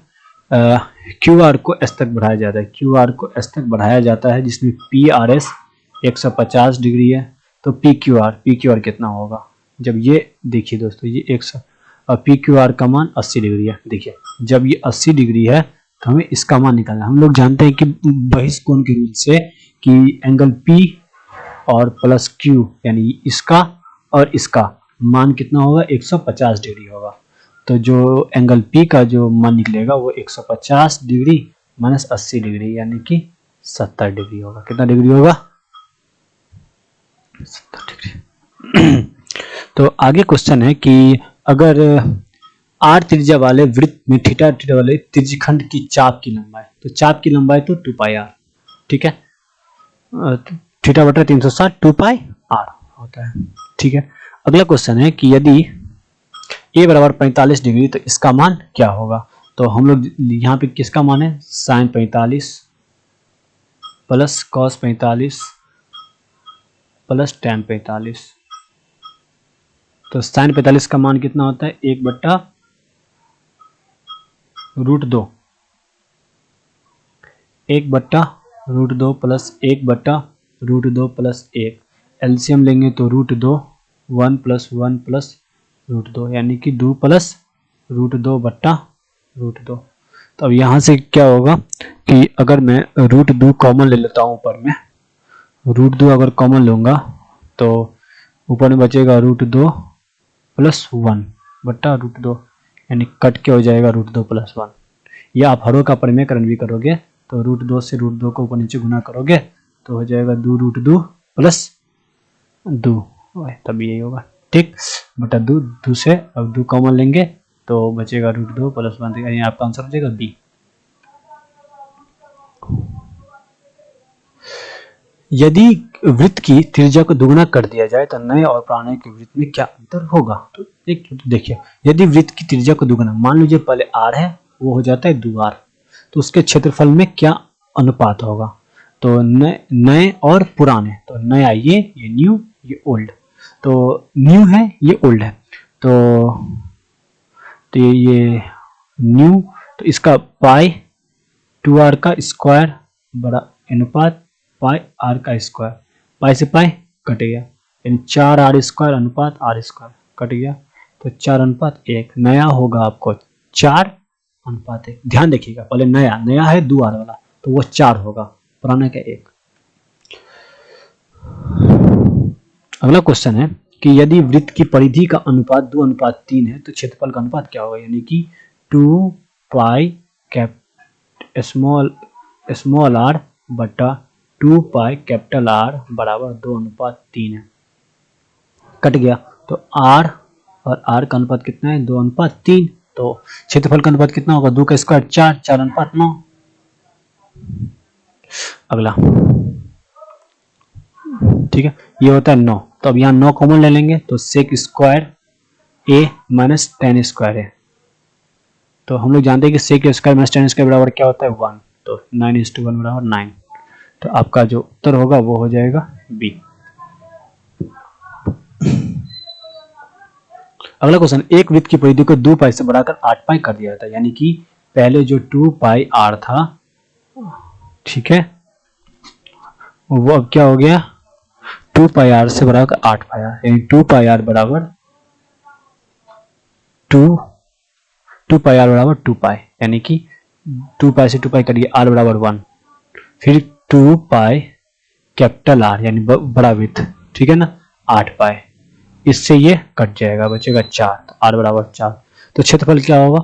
QR को S तक बढ़ाया जाता है, QR को S तक बढ़ाया जाता है, जिसमें PRS 150 डिग्री है, तो PQR कितना होगा? जब ये देखिए दोस्तों, ये 100 और PQR का मान 80 डिग्री है, देखिए जब ये 80 डिग्री है तो हमें इसका मान निकालना है। हम लोग जानते हैं कि बहिष्कोण के रूल से कि एंगल P और प्लस Q, यानी इसका और इसका मान कितना होगा? 150 डिग्री होगा, तो जो एंगल P का जो मान निकलेगा वो 150 डिग्री माइनस 80 डिग्री, यानी कि 70 डिग्री होगा। कितना डिग्री होगा? 70 डिग्री। तो आगे क्वेश्चन है कि अगर r त्रिज्या वाले वृत्त में थीटा वाले त्रिज्यखंड की चाप की लंबाई, तो चाप की लंबाई तो 2πr, ठीक है, θ/360 2πr होता है, ठीक है। अगला क्वेश्चन है कि यदि a बराबर 45 डिग्री तो इसका मान क्या होगा? तो हम लोग यहाँ पे किसका मान है? sin 45 plus cos 45 plus tan 45, तो sin 45 का मान कितना होता है? 1/√2, 1/√2 प्लस 1/√2 प्लस 1, एलसीएम लेंगे तो √2, 1 प्लस 1 प्लस √2, यानी कि 2 प्लस √2/√2। तो अब यहाँ से क्या होगा कि अगर मैं √2 कॉमन ले लेता हूँ, ऊपर में √2 अगर कॉमन लूँगा तो ऊपर में बचेगा √2 प्लस 1/√2, यानी कट के हो जाएगा √2 प्लस 1, या आप हरों का परिमेयकरण भी करोगे तो √2 से √2 को ऊपर नीचे गुना करोगे तो हो जाएगा 2√2 प्लस 2, तब यही होगा, ठीक, बटा 2 से अब 2 कॉमन लेंगे तो बचेगा √2 प्लस 1, यानी आपका आंसर हो जाएगा बी। यदि वृत्त की त्रिज्या को दुगुना कर दिया जाए तो नए और पुराने के वृत्त में क्या अंतर होगा? तो एक देखिए, यदि वृत्त की त्रिज्या को दुगुना, मान लीजिए पहले r है वो हो जाता है 2r, तो उसके क्षेत्रफल में क्या अनुपात होगा? तो नए और पुराने, तो नया ये न्यू, ये ओल्ड, तो न्यू है ये ओल्ड है, तो ये न्यू, तो इसका पाई 2r का स्क्वायर बड़ा अनुपात पाई r का स्क्वायर, पाई से पाई कट गया, यानी 4r स्क्वायर अनुपात r स्क्वायर कट गया, तो 4:1, नया होगा आपको 4:1। ध्यान देखिएगा, पहले नया है 2r वाला, तो वो 4 होगा, पुराना का 1। अगला क्वेश्चन है कि यदि वृत्त की परिधि का अनुपात 2:3 है तो क्षेत्रफल का अनुपात क्या होगा? यानी कि 2 पाई स्मॉल r बटा 2 पाई कैपिटल R बराबर 2:3 है, कट गया, तो R और R का अनुपात कितना है? 2:3, तो क्षेत्रफल का अनुपात कितना होगा, 2 का स्क्वायर 4, 4 अनुपात 9। अगला ठीक है, ये होता है 9, तो अब यहाँ 9 कॉमन ले लेंगे तो sec square A minus tan square है, तो हम लोग जानते हैं कि sec square minus tan square बराबर क्या होता है 1, तो 9:1 बराबर 9, तो आपका जो उत्तर होगा वो हो जाएगा बी। अगला क्वेश्चन, एक वृत्त की परिधि को 2 पाई से बढ़ाकर 8 पाई कर दिया जाता है, यानी कि पहले जो 2 पाई आर था, ठीक है, वो अब क्या हो गया 2 पाई आर से बढ़ाकर 8 पाई आर, यानी 2 पाई आर बराबर 2 पाई आर बराबर 2 पाई, यानी कि 2 पाई से 2 पाई करिए आर बराबर 1, फिर 2 पाई कैपिटल आर यानी बड़ा वृत्त, ठीक है ना 8 पाई, इससे ये कट जाएगा, बचेगा 4, तो आर बराबर 4, तो क्षेत्रफल क्या होगा,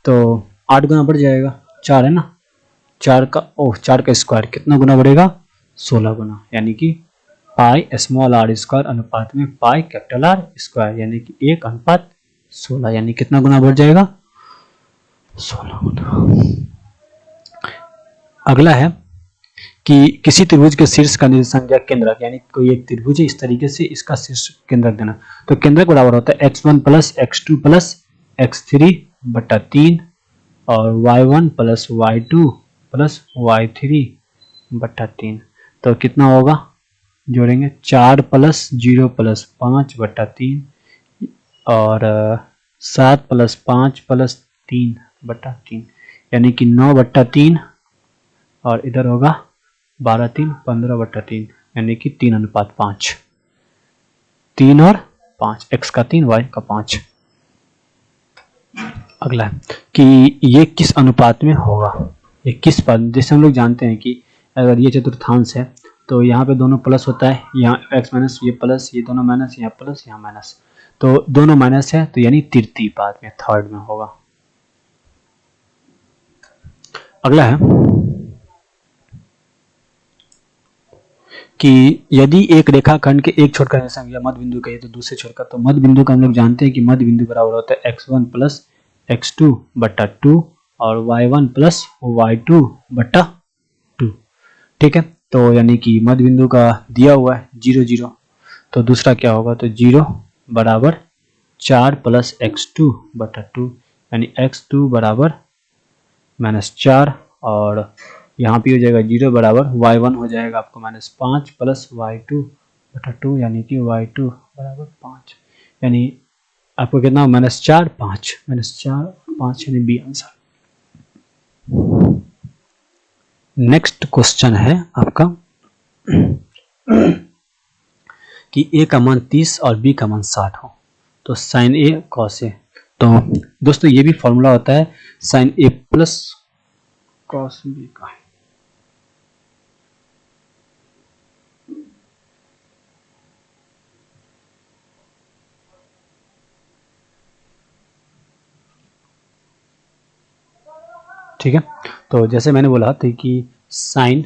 तो 8 गुना बढ़ जाएगा 4 है ना, 4 का स्क्वायर कितना गुना बढ़ेगा 16 गुना, यानी कि पाई स्मॉल आर स्क्वायर अनुपात में पाई कैपिटल आर स्क्वायर, यानी कि 1:16, यानी कितना गुना बढ़ जाएगा 16 गुना। अगला है कि किसी त्रिभुज के शीर्ष का निर्देशांक या केंद्रक, यानी कोई एक त्रिभुज है, इस तरीके से इसका शीर्ष केंद्रक देना, तो केंद्रक बराबर होता है x1 plus x2 plus x3 बटा 3 और y1 plus y2 plus y3 बटा 3, तो कितना होगा, जोड़ेंगे 4 प्लस 0 प्लस 5 बटा 3 और 7 प्लस 5 प्लस 3 बटा 3, यानी कि 9 बटा 3 और इधर होगा 12 3 15 बटा 3, यानी कि 3:5, 3 और 5, x का 3 y का 5। अगला है कि ये किस अनुपात में होगा, ये किस पद, जैसे हम लोग जानते हैं कि अगर ये चतुर्थांश है तो यहाँ पे दोनों प्लस होता है, यहाँ x माइनस ये प्लस, ये दोनों माइनस, यहाँ प्लस यहाँ माइनस, तो दोनों माइनस है, तो यानी तृतीय पाद में थर्ड में होगा। अगला है कि यदि एक रेखाखंड के एक छोर का निर्देशांक या मध्य बिंदु का है तो दूसरे छोर का, तो मध्य बिंदु का हम लोग जानते हैं कि मध्य बिंदु बराबर होता है x1 प्लस x2 बटा 2 और y1 प्लस y2 बटा 2, ठीक है, तो यानी कि मध्य बिंदु का दिया हुआ है 0 0, तो दूसरा क्या होगा, तो 0 बराबर 4 प्लस x2 बटा 2, यानी x2 बराबर -4 और यहाँ पे हो जाएगा 0 बराबर y1 हो जाएगा आपको -5 प्लस y2 बटा 2, यानी कि y2 बराबर 5, यानी आपको कितना -4 5 -4 5, यानी बी आंसर। नेक्स्ट क्वेश्चन है आपका कि a का मान 30 और b का मान 60 हो, तो साइन a कॉस a, तो दोस्तों ये भी फॉर्मूला होता है sine a plus cos b का, ठीक है, तो जैसे मैंने बोला था कि साइन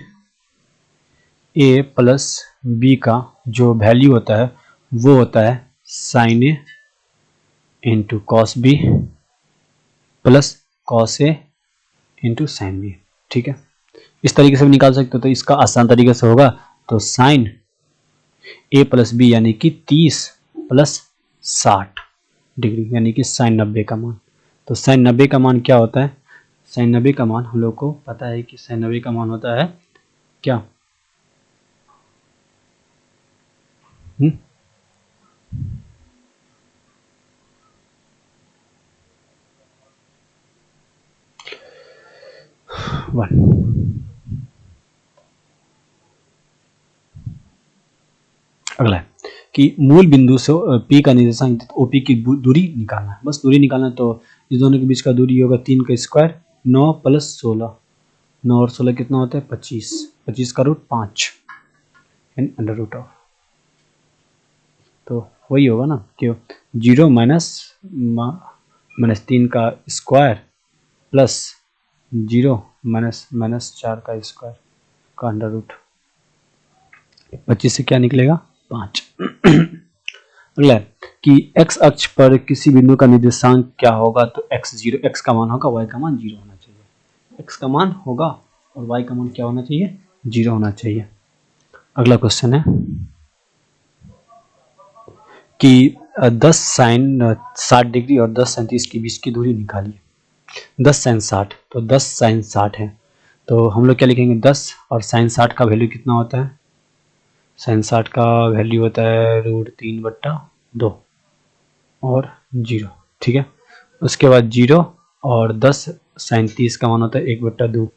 a प्लस b का जो वैल्यू होता है वो होता है sine a into cos b plus cos a into sine b, ठीक है, इस तरीके से भी निकाल सकते हो, तो इसका आसान तरीके से होगा, तो साइन a प्लस b यानी कि 30 प्लस 60 डिग्री, यानी कि साइन 90 का मान, तो साइन 90 का मान क्या होता है, साइन 90 का मान हम लोग को पता है कि साइन 90 का मान होता है क्या, अगला है कि मूल बिंदु से P का निर्देशांक OP की दूरी निकालना है, बस दूरी निकालना है, तो इस दोनों के बीच का दूरी होगा 3 का स्क्वायर 9 प्लस 16, 9 और 16 कितना होता है 25, 25 का रूट 5 यानी अंडर रूट ऑफ, तो वही होगा ना कि 0 माइनस 3 का स्क्वायर प्लस 0 माइनस 4 का स्क्वायर का अंडर रूट, 25 से क्या निकलेगा 5। अगला कि x अक्ष पर किसी बिंदु का निर्देशांक क्या होगा, तो x0, x का मान होगा, y का मान 0 होना चाहिए। x का मान होगा और y का मान क्या होना चाहिए, 0 होना चाहिए। अगला क्वेश्चन है कि 10 साइन 60 डिग्री और 10 साइन 30 के बीच की दूरी निकालिए। 10 साइन 60, तो 10 साइन 60 है, तो हम लोग क्या लिखेंगे, 10 और साइन 60 का वैल्यू कितना होता है, साइन 60 का वैल्यू होता है √3/2 और 0, ठीक है। उसके बाद 0 और 10 साइन 30 का मान होता है 1/2,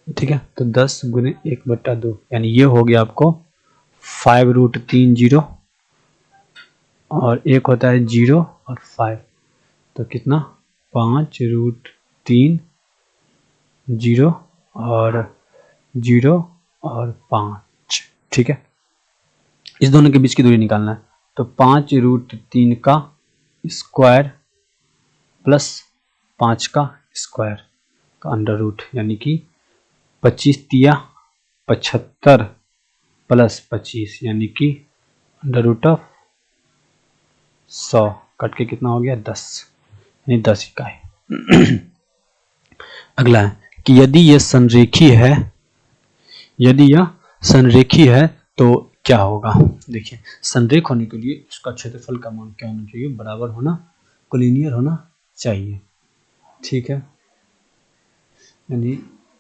ठीक है। तो 10 गुने 1/2 यानी ये हो गया आपको 5√30 और एक होता है 0 और 5, तो कितना 5√3 0 और 0 और 5, ठीक है। इस दोनों के बीच की दूरी निकालना है, तो 5√3 का स्क्वायर प्लस 5 का स्क्वायर का अंडर रूट, यानी कि 25 तिया 75 प्लस 25 यानी कि √100 कट के कितना हो गया 10, यानी 10 इकाई। अगला है कि यदि यह संरेखीय है, यदि यह संरेखीय है तो क्या होगा। देखिए संरेख होने के लिए इसका क्षेत्रफल का मान क्या होना चाहिए, बराबर होना, कोलिनियर होना चाहिए, ठीक है। यानी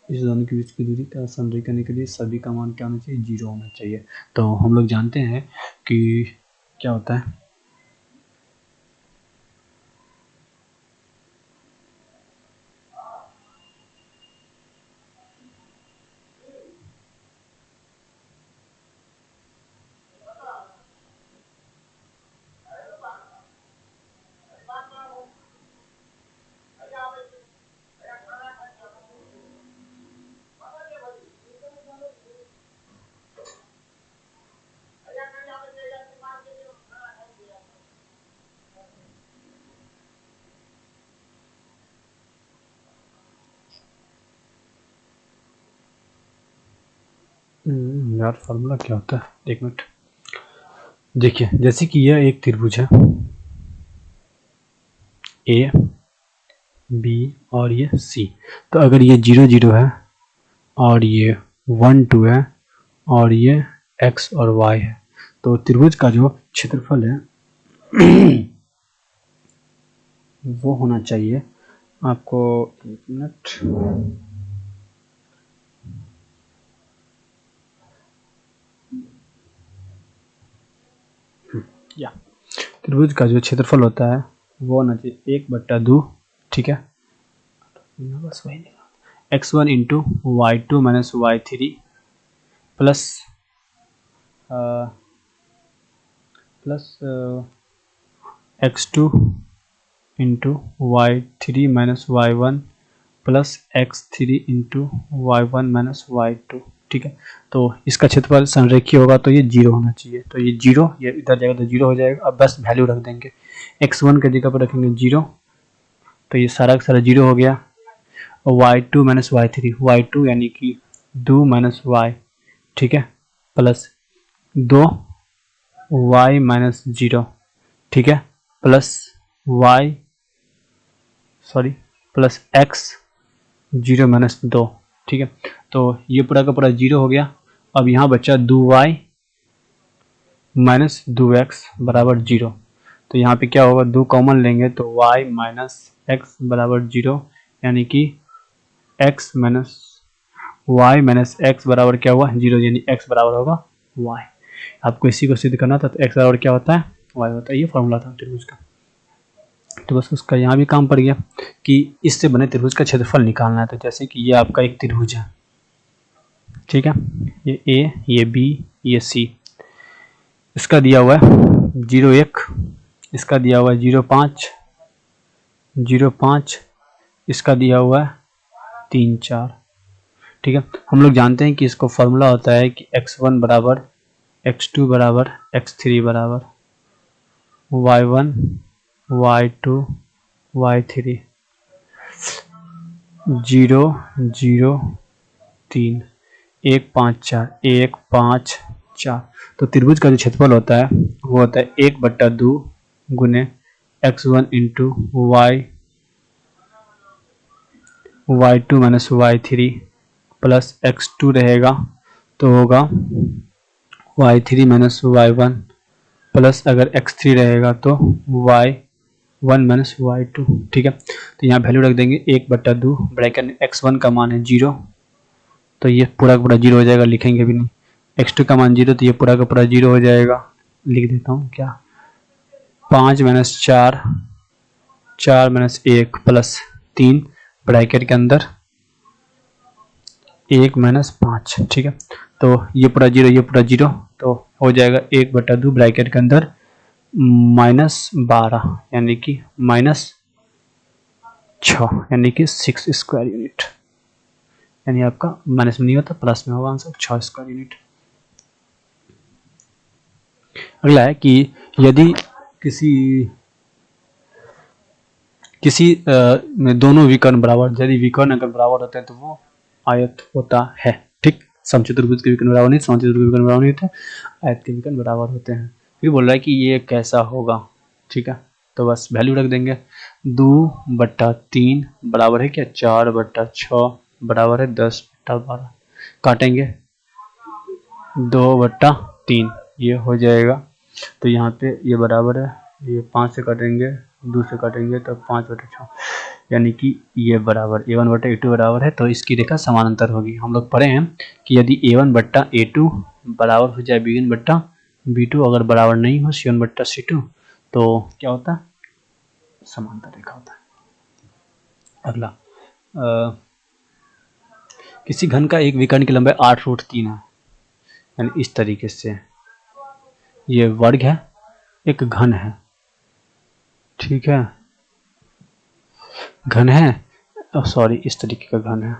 इस दोनों के बीच की दूरी का संरेख करने के लिए सभी का मान क्या होना चाहिए, 0 होना चाहिए। तो हम लोग जानते हैं कि क्या होता है, यार फार्मूला क्या होता है, एक मिनट। देखिए जैसे कि यह एक त्रिभुज है ए बी और ये सी, तो अगर ये 0 0 है और ये 1 2 है और ये x और y है, तो त्रिभुज का जो क्षेत्रफल है वो होना चाहिए आपको, एक मिनट, या त्रिभुज का जो क्षेत्रफल होता है वो होना चाहिए 1/2, ठीक है। बस वही x1 into y2 minus y3 plus x2 into y3 minus y1 plus x3 into y1 minus y2, ठीक है। तो इसका क्षेत्रफल संरेखीय होगा तो ये 0 होना चाहिए, तो ये 0, ये इधर जाएगा तो 0 हो जाएगा। अब बस वैल्यू रख देंगे, x1 के जगह पर रखेंगे 0, तो ये सारा का सारा 0 हो गया। और y2 माइनस y3, y2 यानी कि 2 माइनस y, ठीक है, प्लस 2 y माइनस 0, ठीक है, plus y plus x 0 minus 2, ठीक है। तो ये पूरा का पूरा 0 हो गया। अब यहाँ बचा 2y माइनस 2x बराबर 0, तो यहाँ पे क्या होगा, 2 कॉमन लेंगे तो y माइनस x बराबर 0, यानी कि x minus y minus x बराबर क्या हुआ 0, यानी x बराबर होगा y। आपको इसी को सिद्ध करना था, तो x बराबर क्या होता है, y होता है। ये फॉर्मूला था त्रिभुज का, तो बस उसका यहाँ भी काम पड़ गया कि इससे बने त्रिभुज का क्षेत्रफल निकालना है। तो जैसे कि ये आपका एक त्रिभुज है, ठीक है, ये ए, ये बी, ये सी, इसका दिया हुआ है 0 1, इसका दिया हुआ है 0 5 0 5, इसका दिया हुआ है 3 4, ठीक है। हम लोग जानते हैं कि इसको फॉर्मूला होता है कि x1 बराबर x2 बराबर x3 बराबर y1 y2 y3 0 0 3 1 5 4 1 5 4। तो त्रिभुज का जो क्षेत्रफल होता है वो होता है 1/2 गुने x1 into y2 minus y3 plus x2 रहेगा तो होगा y3 माइनस y1 प्लस अगर x3 रहेगा तो y1 माइनस y2। ठीक है, तो यहाँ वैल्यू रख देंगे 1/2, ब्रैकेट में x1 का मान है 0 तो ये पूरा का पूरा 0 हो जाएगा, लिखेंगे भी नहीं। x2 का मान 0 तो ये पूरा का पूरा 0 हो जाएगा, लिख देता हूँ क्या 5 माइनस 4, 4 माइनस 1 प्लस 3 ब्रैकेट के अंदर 1 माइनस 5। ठीक है, तो ये पूरा 0 ये पूरा 0 तो हो जाएगा 1/2 ब्रैकेट के अंदर -12 यानी कि -6 यानी कि 6 स्क्वायर यूनिट, यानी आपका माइनस में नहीं होता प्लस में होगा आंसर 6 स्क्वायर यूनिट। अगला है कि यदि किसी में दोनों विकर्ण बराबर, यदि विकर्ण अगर बराबर होते हैं तो वो आयत होता है। ठीक, समचतुर्भुज के विकर्ण बराबर नहीं, समचतुर्भुज के विकर्ण बराबर नहीं होते, आयत के विकर्ण बराबर होते हैं। फिर बोल रहा है कि ये कैसा होगा। ठीक है, तो बस वैल्यू रख देंगे 2/3 बराबर है क्या 4/6 बराबर है 10/12, काटेंगे 2/3 ये हो जाएगा। तो यहाँ पे ये बराबर है, ये 5 से काटेंगे 2 से काटेंगे तो 5/6 यानी कि ये बराबर a1/a2 बराबर है, तो इसकी रेखा समानांतर होगी। हम लोग पढ़े हैं कि यदि a1/a2 बराबर हो जाए b1/b2, अगर बराबर नहीं हो c1/c2 तो क्या होता है, समांतर रेखा होता है। अगला किसी घन का एक विकर्ण की लंबाई 8√3 है, यानी इस तरीके से ये वर्ग है, एक घन है। ठीक है, घन है, सॉरी इस तरीके का घन है,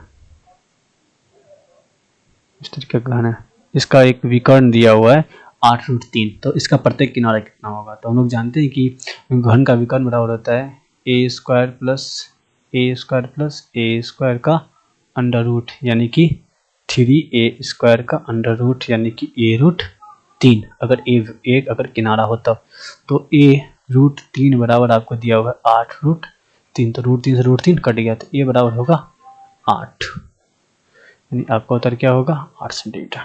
इस तरीके का घन है, इसका एक विकर्ण दिया हुआ है 8√3, तो इसका प्रत्येक किनारा कितना होगा। तो हम लोग जानते हैं कि घन का विकर्ण बराबर होता है a² प्लस a² का अंडर रूट यानी कि 3a² का अंडर रूट यानी कि a√3। अगर एक अगर किनारा होता तो a√3 बराबर आपको दिया होगा 8√3, तो √3 से √3 कट गया तो a बराबर होगा 8, यानी आपका उत्तर क्या होगा 8 सेंटीमीटर।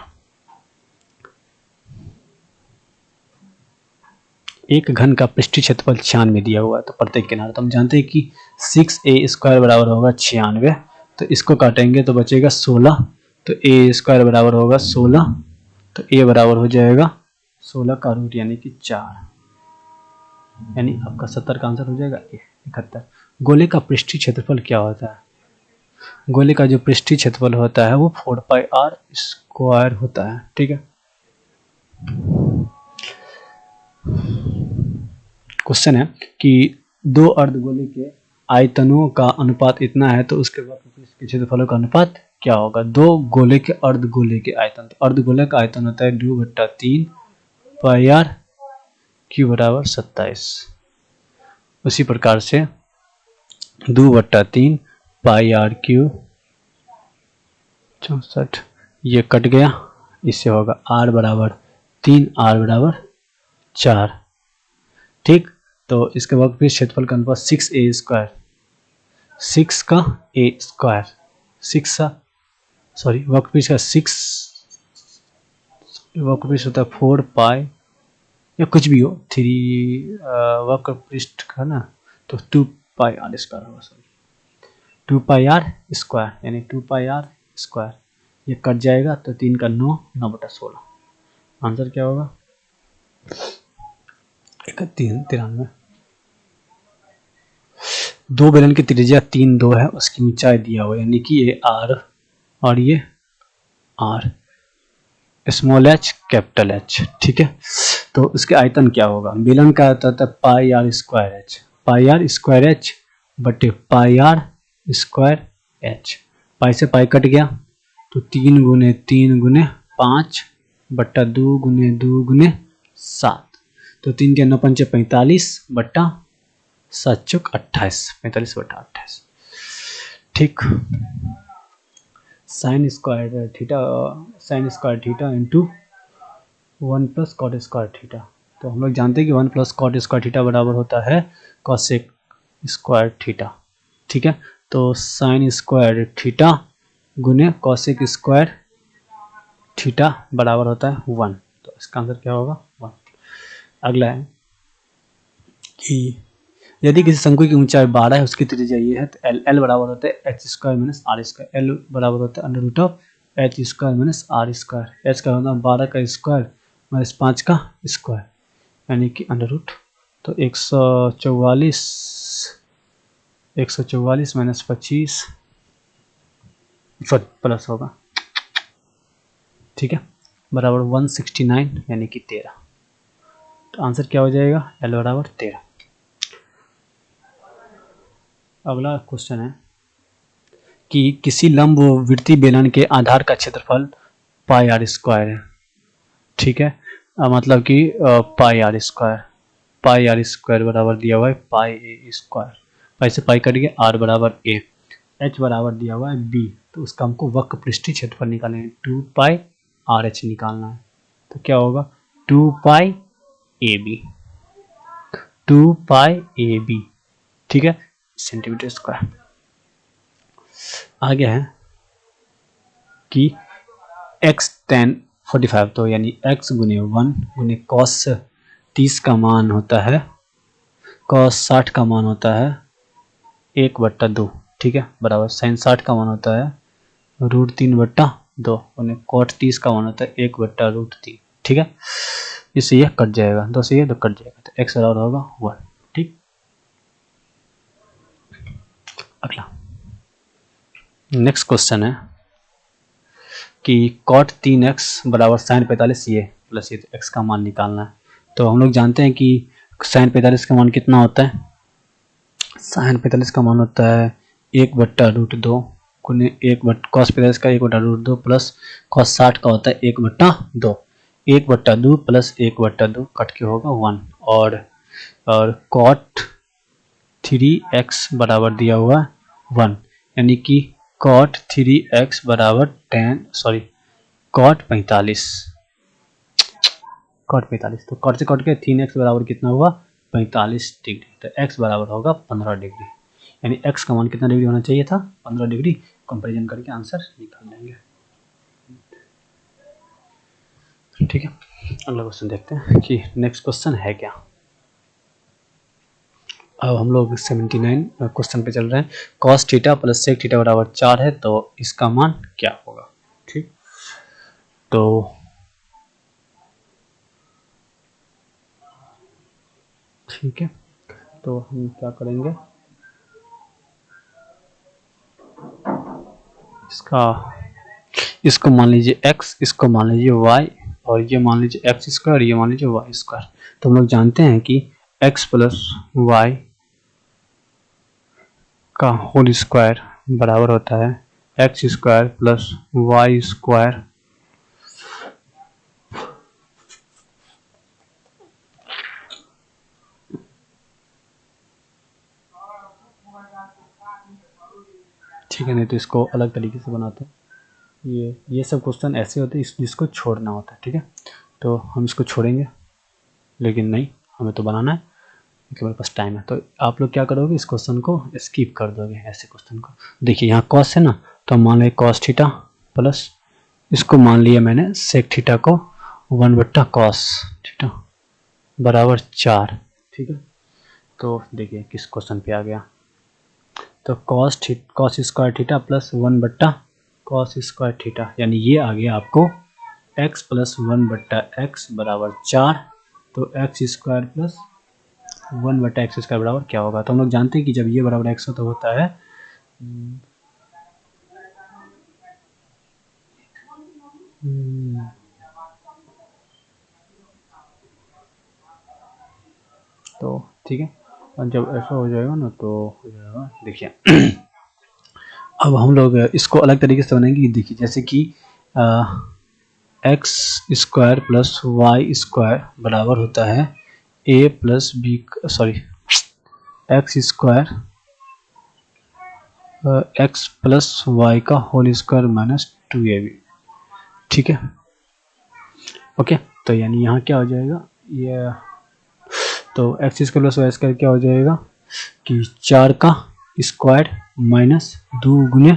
एक घन का पृष्ठीय क्षेत्रफल 96 दिया हुआ है, तो प्रत्येक किनारा, तो हम जानते हैं कि 6a² बराबर होगा 96, तो इसको काटेंगे तो बचेगा 16, तो a² बराबर होगा 16, तो a बराबर हो जाएगा 16 का रूट यानी कि 4, यानी आपका 70 का आंसर हो जाएगा 71। गोले का पृष्ठीय क्षेत्रफल क्या होता है, गोले का जो पृष्ठीय क्षेत्रफल होता है वो 4πr² होता है। ठीक है, क्वेश्चन है कि दो अर्धगोले के आयतनों का अनुपात इतना है तो उसके वक्रपृष्ठ के क्षेत्रफलों का अनुपात क्या होगा। दो गोले के अर्धगोले के आयतन, तो अर्धगोले का आयतन होता है 2/3 πr³ बराबर 27। उसी प्रकार से 2/3 πr³ 64, ये कट गया, इससे होगा r बराबर 3, r बराबर 4। ठीक, तो इसके वक्रपृष्ठ क्षेत्रफल का अनुपात 6a², 6 का a², 6 सॉरी वक्रपृष्ठ का 6, वक्रपृष्ठ होता है 4π या कुछ भी हो 3 वक्रपृष्ठ का ना, तो 2πr² होगा, सॉरी 2πr² यानी 2πr², ये कट जाएगा तो 3 का 9, 9/16, आंसर क्या होगा 93। दो बेलन की त्रिज्या 3, 2 है, उसकी ऊंचाई दिया हुआ यानी कि ये r और ये r, small h capital H। ठीक है, तो उसके आयतन क्या होगा, बेलन का आयतन होता है πr²h, πr²h बटे πr²h, पाई से पाई कट गया तो 3 गुने 3 गुने 5 बट्टा 2 गुने 2 गुने 7, तो 3 के 9 पंचे 45 बट्टा 7 चौक 28, 45/28। ठीक, sin² theta into 1 plus cot square theta. तो हम लोग जानते हैं कि 1 प्लस कॉट स्क्वायर थीटा बराबर होता है कॉसेक स्क्वायर थीटा। ठीक है, तो साइन स्क्वायर थीटा गुने कॉसेक स्क्वायर थीटा बराबर होता है 1। तो इसका आंसर क्या होगा? 1। अगला है कि यदि किसी शंकु की ऊंचाई 12 है, उसकी त्रिज्या ये है, तो एल बराबर होता है H square minus R square. L बराबर होता है under root of H square minus R square. H का होता है 12 का स्क्वायर माइनस 5 का स्क्वायर, यानी कि अंडर रूट। तो 144 माइनस 25 प्लस होगा, ठीक है, बराबर 169 यानी कि 13। तो आंसर क्या हो जाएगा? एल बराबर 13। अगला क्वेश्चन है कि किसी लंबवर्ती बेलन के आधार का क्षेत्रफल पाई आर स्क्वायर है। ठीक है, मतलब कि पाई आर स्क्वायर बराबर दिया हुआ है पाई ए स्क्वायर। पाई से पाई कट गया, आर बराबर ए, एच बराबर दिया हुआ है बी। तो उसका हमको वक्र पृष्ठीय क्षेत्रफल निकालना है, 2 पाई आर एच निकालना है। तो क्या होगा? 2 पाई A B, 2 pi A B, ठीक है, सेंटीमीटर स्क्वायर। आगे है कि x tan 45, तो यानी x गुने 1 गुने cos 30 का मान होता है, cos 60 का मान होता है 1/2, ठीक है, बराबर sin 60 का मान होता है √3/2 गुने cot 30 का मान होता है 1/√3, ठीक है। इससे यह कट जाएगा, 2 से ये तो कट जाएगा, तो x बराबर होगा 1, ठीक। अगला नेक्स्ट क्वेश्चन है कि cot 3x बराबर sin 45 ये प्लस ये, तो x का मान निकालना है। तो हम लोग जानते हैं कि sin 45 का मान कितना होता है? sin 45 का मान होता है 1/√2 गुने cos 45 का 1/√2 प्लस cos 60 का होता है 1/2। 1/2 प्लस 1/2 कट के होगा 1, और cot 3x बराबर दिया हुआ 1, यानी कि cot 3x बराबर cot 45, तो cot से कट के 3x बराबर कितना हुआ? 45 डिग्री। तो x बराबर होगा 15 डिग्री, यानी x का मान कितना डिग्री होना चाहिए था? 15 डिग्री। कंपैरिजन करके आंसर निकाल लेंगे, ठीक है। अगला क्वेश्चन देखते हैं कि नेक्स्ट क्वेश्चन है क्या। अब हम लोग 79 क्वेश्चन पे चल रहे हैं। cos theta plus sec theta बराबर 4 है, तो इसका मान क्या होगा? ठीक, तो ठीक है, तो हम क्या करेंगे, इसको मान लीजिए x, इसको मान लीजिए y, और ये मान लीजिए x स्क्वायर, ये मान लीजिए y स्क्वायर। तो हम लोग जानते हैं कि x प्लस वाई का होल स्क्वायर बराबर होता है x square plus y square ठीक है। नहीं तो इसको अलग तरीके से बनाते हैं। ये सब क्वेश्चन ऐसे होते हैं जिसको छोड़ना होता है, ठीक है। तो हम इसको छोड़ेंगे, लेकिन नहीं, हमें तो बनाना है क्योंकि हमारे पास टाइम है। तो आप लोग क्या करोगे, इस क्वेश्चन को स्किप कर दोगे, ऐसे क्वेश्चन को। देखिए यहाँ कॉस है ना, तो मान लिया कॉस थीटा प्लस इसको मान लिया मैंने सेक थीटा को 1/cos थीटा बराबर 4, ठीक है। तो देखिए किस क्वेश्चन पे आ गया, तो cos square theta plus 1/cos square theta, यानी ये आ गया आपको x प्लस 1/x बराबर 4। तो x square plus 1/x square बराबर क्या होगा? तो हम लोग जानते हैं कि जब ये बराबर x हो तो होता है तो ठीक है, और जब ऐसा हो जाएगा ना तो हो जाएगा, देखिए अब हम लोग इसको अलग तरीके से बनाएंगे। देखिए जैसे कि x square plus y square बराबर होता है a plus b, sorry x square x plus y का होल स्क्वायर माइनस 2ab, ठीक है, ओके। तो यानी यहाँ क्या हो जाएगा, ये तो x square plus y square क्या हो जाएगा कि 4 का स्क्वायर माइनस 2 गुने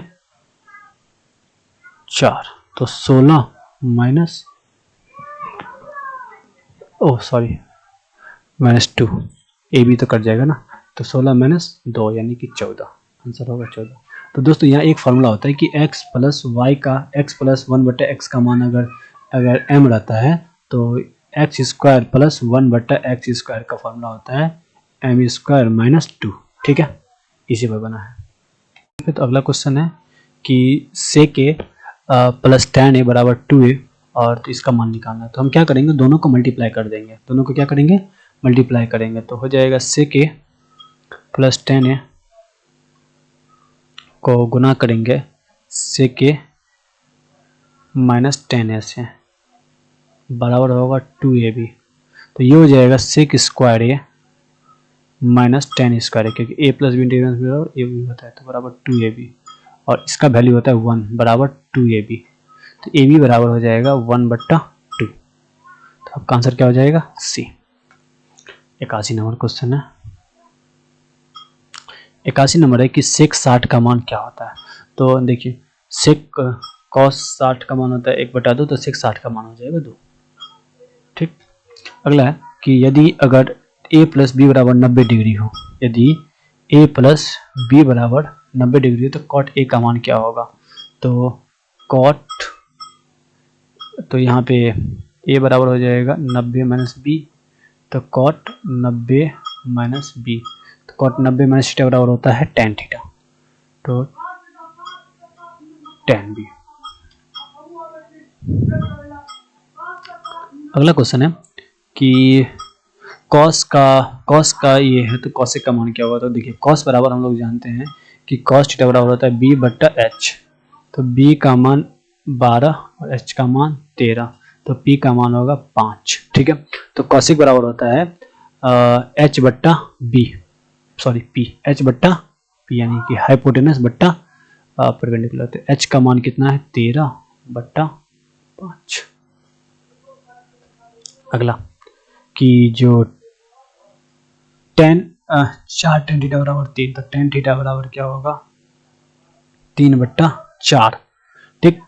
4, तो 16 माइनस -2, ए बी तो कट जाएगा ना, तो 16 माइनस 2 यानी कि 14, आंसर होगा 14। तो दोस्तों यहाँ एक फार्मूला होता है कि x प्लस वाई का x प्लस 1/x का मान अगर m रहता है तो x square plus 1/x square का फार्मूला होता है m स्क्वायर माइनस 2, ठीक है, इसी पर बना है। तो अगला क्वेश्चन है कि sec a plus tan a बराबर 2a और तो इसका मान निकालना है। तो हम क्या करेंगे, दोनों को मल्टीप्लाई कर देंगे, दोनों को क्या करेंगे, मल्टीप्लाई करेंगे, तो हो जाएगा sec a plus tan a को गुना करेंगे sec a माइनस 10a से बराबर होगा 2ab, तो ये हो जाएगा sec square a minus 10 square, क्योंकि a प्लस बी इंटीग्रल बराबर a भी होता है, तो बराबर 2ab और इसका वैल्यू होता है 1 बराबर 2ab, तो ab बराबर हो जाएगा 1/2। तो आपका आंसर क्या हो जाएगा, सी। 81 नंबर क्वेश्चन है। 81 नंबर है कि सेक 60 का मान क्या होता है। तो देखिए सेक कॉस 60 का मान होता है 1/2, तो सेक 60 का मान हो जाएगा 2, ठीक। अगला है कि यदि अगर a प्लस बी बराबर 90 डिग्री हो, यदि a प्लस बी बराबर 90 डिग्री तो कॉट a का मान क्या होगा, तो कॉट, तो यहाँ पे a बराबर हो जाएगा 90 माइनस बी, तो कॉट 90 माइनस बी, तो कॉट 90 माइनस थीटा बराबर होता है tan थीटा, तो tan बी। अगला क्वेश्चन है कि कॉस का ये है तो कॉसेक का मान क्या होगा। तो देखिए कॉस बराबर हम लोग जानते हैं कि कॉस थीटा बराबर होता है b/h, तो b का मान 12 और h का मान 13, तो p का मान होगा 5, ठीक है। तो कॉसेक बराबर होता है h/p यानी कि हाइपोटेनस बट्टा परपेंडिकुलर, तो h का मान कितना है 13/5। अगला कि जो 4 tan थीटा बराबर 3, तो tan थीटा बराबर क्या होगा 3/4, ठीक।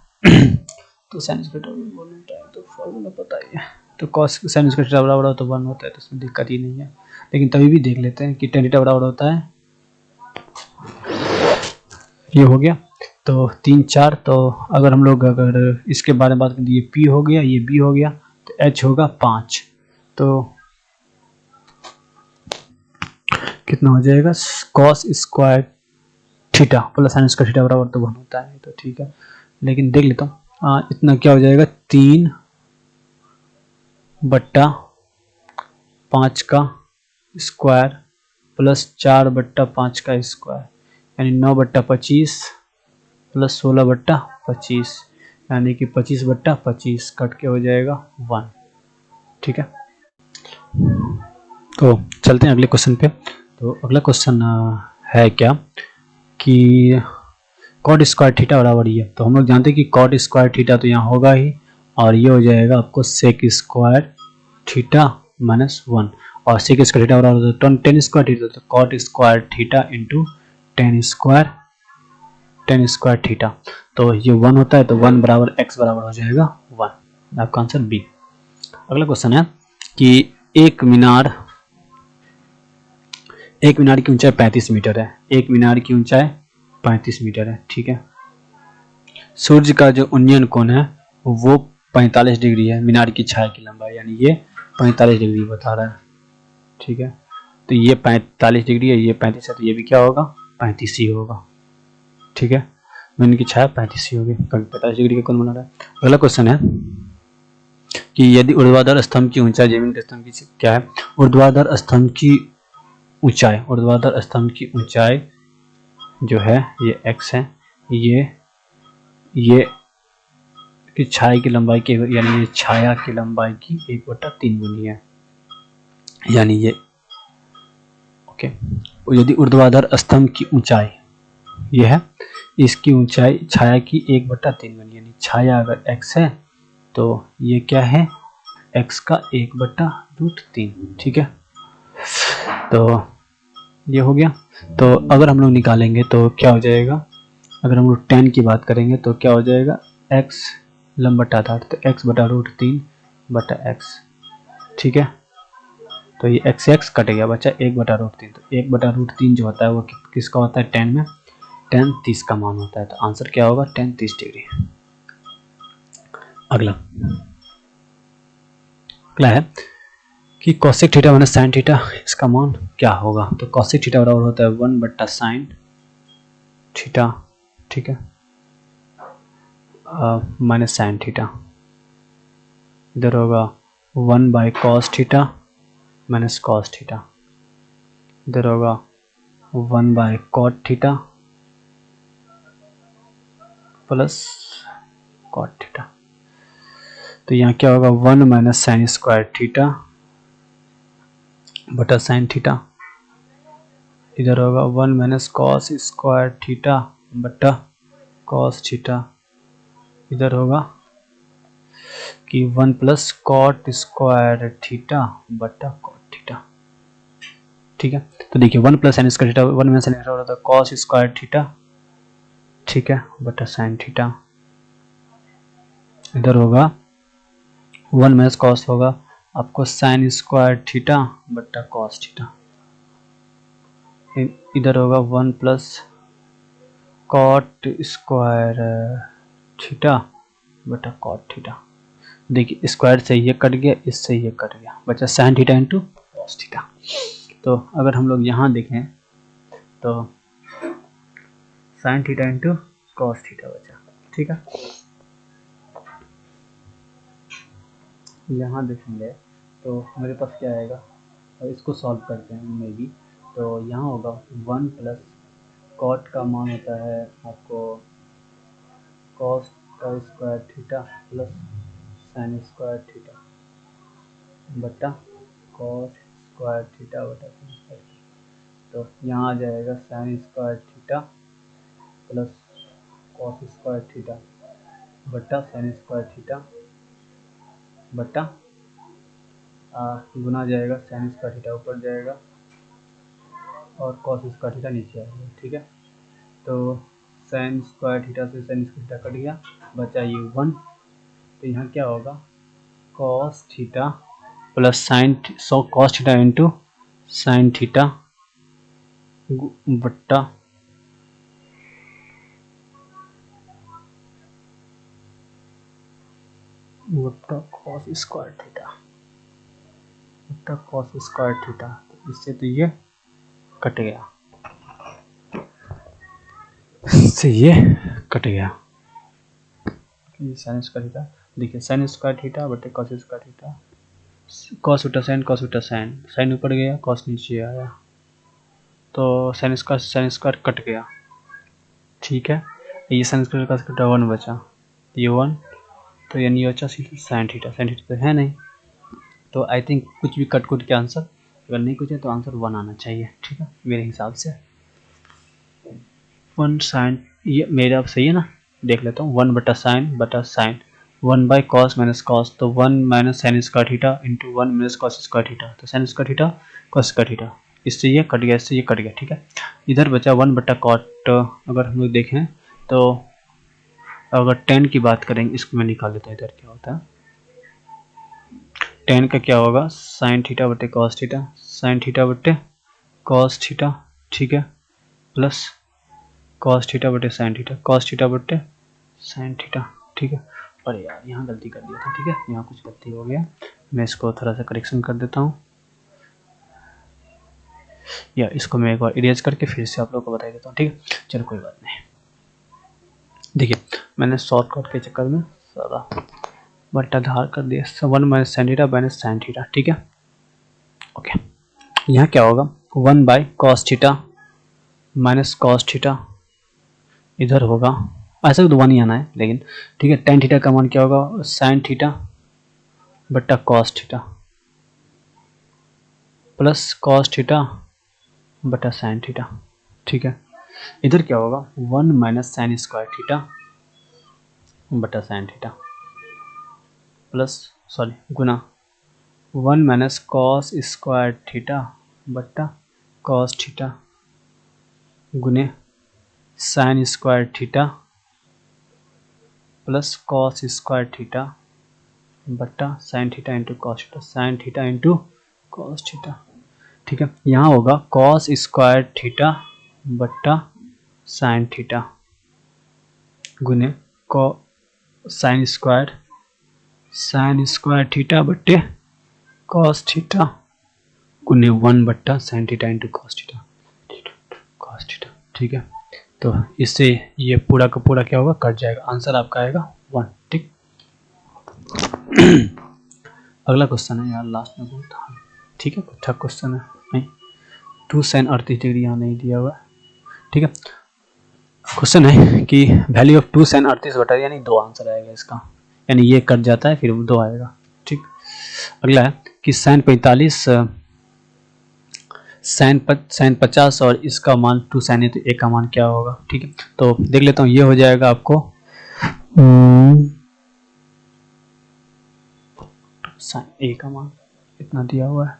तो साइन स्क्वायर बोलता है तो फॉर्मूला पता ही है, तो cos साइन स्क्वायर थीटा बराबर हो तो 1 होता है, तो इसमें दिक्कत ही नहीं है, लेकिन तभी भी देख लेते हैं कि tan थीटा बराबर होता है, ये हो गया तो 3 4, तो अगर हम लोग अगर इसके बारे में बात करें, ये p हो गया, ये b हो गया, तो h होगा 5, तो कितना हो जाएगा cos square theta plus sine square theta बराबर तो 1 होता है, तो ठीक है, लेकिन देख लेता हूँ इतना क्या हो जाएगा 3/5 का स्क्वायर प्लस 4/5 का स्क्वायर, यानी 9/25 प्लस 16/25, यानी कि 25/25 कट के हो जाएगा 1, ठीक है। तो चलते हैं अगले क्वेश्चन पे। तो अगला क्वेश्चन है क्या कि कॉट स्क्वायर थीटा बराबर ये, तो हम लोग जानते हैं कि कॉट स्क्वायर थीटा तो यहाँ होगा ही, और ये हो जाएगा आपको सेक स्क्वायर थीटा माइनस 1, और सेक स्क्वायर थीटा बराबर होता है tan स्क्वायर थीटा, तो cot square theta into tan square theta, तो ये 1 होता है, तो 1 बराबर x बराबर हो जाएगा 1, आपका आंसर बी। अगला क्वेश्चन है कि एक मीनार की ऊंचाई 35 मीटर है, एक मीनार की ऊंचाई 35 मीटर है, ठीक है। सूर्य का जो उन्नयन कोण है वो 45 डिग्री है, मीनार की छाया की लंबाई, यानी ये 45 डिग्री बता रहा है, ठीक है। तो ये 45 डिग्री है, ये 35 है, तो ये भी क्या होगा 35 ही होगा, ठीक है। मीनार की छाया 35 ही होगी, 45 डिग्री का कोण बना रहा है। अगला क्वेश्चन है कि यदि ऊर्ध्वाधर स्तंभ की ऊंचाई जमीन के स्तंभ की क्या है, ऊर्ध्वाधर स्तंभ की ऊंचाई जो है ये x है, ये की छाया की लंबाई की, यानी ये छाया की लंबाई की 1/3 गुनी है, यानी ये ओके। यदि ऊर्ध्वाधर स्तंभ की ऊंचाई ये है, इसकी ऊंचाई छाया की 1/3 गुनी, यानी छाया अगर x है तो ये क्या है x का 1/√3। ठीक है, तो ये हो गया। तो अगर हम लोग निकालेंगे तो क्या हो जाएगा, अगर हम लोग tan की बात करेंगे तो क्या हो जाएगा, x लंबा था तो x/√3/x। ठीक है, तो ये x से x कट गया, बचा 1/√3। तो 1/√3 जो होता है वो किसका होता है, tan में, tan 30 का मान होता है। तो आंसर क्या होगा, tan 30 डिग्री। अगला है कि cosec theta minus sin theta, इसका मान क्या होगा। तो cosec थीटा बराबर होता है 1/sin थीटा। ठीक है, माइनस sin थीटा, इधर होगा 1/cos theta minus cos theta, इधर होगा 1/cot theta plus cot theta. तो यहाँ क्या होगा, 1 माइनस साइन स्क्वायर थीटा बटा साइन थीटा, इधर होगा 1 माइनस कॉस स्क्वायर थीटा बटा कॉस थीटा, इधर होगा कि 1 प्लस कॉट स्क्वायर थीटा बटा कॉट थीटा। ठीक है, तो देखिए 1 plus sine square theta, 1 minus sine theta होता है कॉस स्क्वायर थीटा, ठीक है, बटा साइन थीटा, इधर होगा 1 माइनस कॉस होगा आपको साइन स्क्वायर थीटा बटा कॉस थीटा, इधर होगा 1 प्लस कॉट स्क्वायर थीटा बटा कॉट थीटा। देखिए स्क्वायर से ये कट गया, इससे ये कट गया, बचा sign theta into cos theta. तो अगर हम लोग यहाँ देखें तो sign theta into cos theta बचा। ठीक है, यहाँ देखेंगे तो मेरे पास क्या आएगा, और इसको सॉल्व करते हैं मे बी। तो यहाँ होगा 1 प्लस कॉट का मान होता है आपको कॉस का square theta plus sine square theta बटा कॉस स्क्वायर थीटा बटा साइन स्क्वायर थीटा। तो यहाँ आ जाएगा sign square theta plus cos square theta बटा साइन स्क्वायर थीटा बटा गुना जाएगा साइन स्क्वायर थीटा ऊपर जाएगा और कॉस स्क्वायर थीटा नीचे आएगा। ठीक है, तो साइन स्क्वायर थीटा से साइन स्क्वायर थीटा कट गया, बचा ये 1। तो यहाँ क्या होगा, cos theta plus sine cos theta into sine theta बट्टा कॉस स्क्वायर थीटा बट्टा कॉस स्क्वायर थीटा। तो इससे तो ये कट गया, इससे ये कट गया, साइन स्क्वायर थीटा। देखिए साइन स्क्वायर थीटा बटे कॉस स्क्वायर थीटा, कॉस उल्टा साइन, साइन ऊपर गया कॉस नीचे आया, तो साइन स्क्वायर कट गया। ठीक है, ये साइन स्क्वायर का कटा 1 बचा, ये 1, तो यानी ये बचा साइन थीटा तो है नहीं। तो आई थिंक कुछ भी कट के आंसर, अगर नहीं कुछ है तो आंसर 1 आना चाहिए। ठीक है, मेरे हिसाब से 1 साइन, ये मेरा सही है ना, देख लेता हूँ। 1 बटा साइन 1 कॉस माइनस कॉस, तो 1 minus sine square theta into 1 minus cos square theta, तो sine square theta cos square theta, इससे ये कट गया, इससे ये कट गया। ठीक है, इधर बचा 1 बटा कॉट। अगर हम लोग देखें तो अगर tan की बात करेंगे, इसको मैं निकाल लेता हूँ, इधर क्या होता है tan का, क्या होगा साइन थीटा बटे कॉस थीटा, साइन थीटा बटे कॉस थीटा, ठीक है, प्लस कॉस थीटा बटे साइन थीटा, कॉस थीटा बटे साइन थीटा। ठीक है, और यार यहाँ गलती कर दिया था। ठीक है, यहाँ कुछ गलती हो गया, मैं इसको थोड़ा सा करेक्शन कर देता हूँ, या इसको मैं एक बार इरेज करके फिर से आप लोग को बता देता हूँ। ठीक है, चलो कोई बात नहीं। देखिए मैंने शॉर्टकट के चक्कर में सारा बट्टा धार कर दिया, 1 minus sine theta minus sign theta. ठीक है, ओके, यहाँ क्या होगा 1 by cos theta minus cos theta, इधर होगा ऐसा तो 1 ही आना है लेकिन ठीक है, tan थीटा का मान क्या होगा साइन थीटा बट्टा cos theta plus cos theta बटा साइन थीटा। ठीक है, इधर क्या होगा 1 माइनस साइन स्क्वायर थीटा बटा साइन थीटा प्लस गुना 1 माइनस कॉस स्क्वायर थीटा बट्टा कॉस थीटा गुने sine square theta plus cos square theta बट्टा sine theta into cos theta, sine theta into cos theta. ठीक है, यहाँ होगा कॉस स्क्वायर थीटा बट्टा साइन थीटा गुने साइन स्क्वायर थीटा बट्टे कॉस थीटा गुने 1 बट्टा sine theta into cos theta. ठीक है, तो इससे ये पूरा का पूरा क्या होगा, कट जाएगा, आंसर आपका आएगा 1। ठीक। अगला क्वेश्चन है यार, लास्ट में बहुत हार्ड। ठीक है, अच्छा क्वेश्चन है। नहीं, 2 sin 38 डिग्री यहाँ नहीं दिया हुआ है। ठीक है, क्वेश्चन है कि वैल्यू ऑफ 2 sin 38 बटा, यानी 2 आंसर आएगा इसका, यानी ये कट जाता है फिर 2 आएगा। ठीक। अगला है कि sin 45 sin 50 और इसका मान 2 sin है, तो ए का मान क्या होगा। ठीक है, तो देख लेता हूँ, ये हो जाएगा आपको sin ए का मान इतना दिया हुआ है,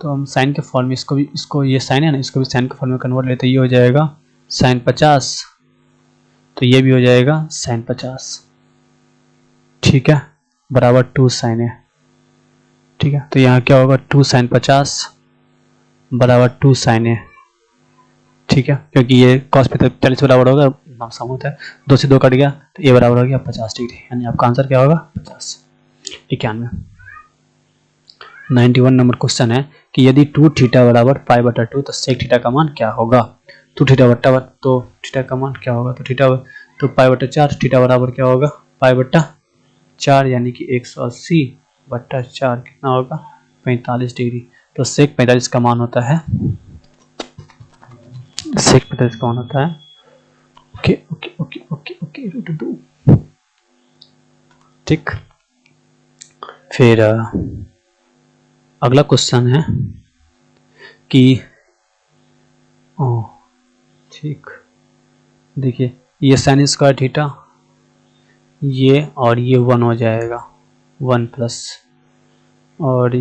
तो हम साइन के फॉर्म में इसको ये साइन है ना, इसको भी साइन के फॉर्म में कन्वर्ट लेते, ये हो जाएगा sin 50, तो ये भी हो जाएगा sin 50। ठीक है, बराबर 2 sin है। ठीक है, तो यहाँ क्या होगा, 2 sin 50 बराबर 2 sin है। ठीक है, क्योंकि ये cos 40 बराबर होगा, नाम सम होता है, 2 से 2 कट गया, तो ये बराबर हो गया 50 डिग्री, यानी आपका आंसर क्या होगा 50। 91 91 नंबर क्वेश्चन है कि यदि 2 थीटा बराबर पाई बटा 2, तो सेक थीटा का मान क्या होगा। 2 थीटा बटा, तो थीटा का मान क्या होगा, तो पाई बटा 4, थीटा बराबर क्या होगा, पाई बटा 4, यानी कि 180 बटा 4 कितना होगा, 45 डिग्री। तो सेक 45 का मान होता है, सेक 45 का मान होता है okay okay okay okay okay root 2। ठीक, फिर अगला क्वेश्चन है कि ठीक, देखिए ये साइन स्क्वायर थीटा, ये और ये 1 हो जाएगा, 1 प्लस, और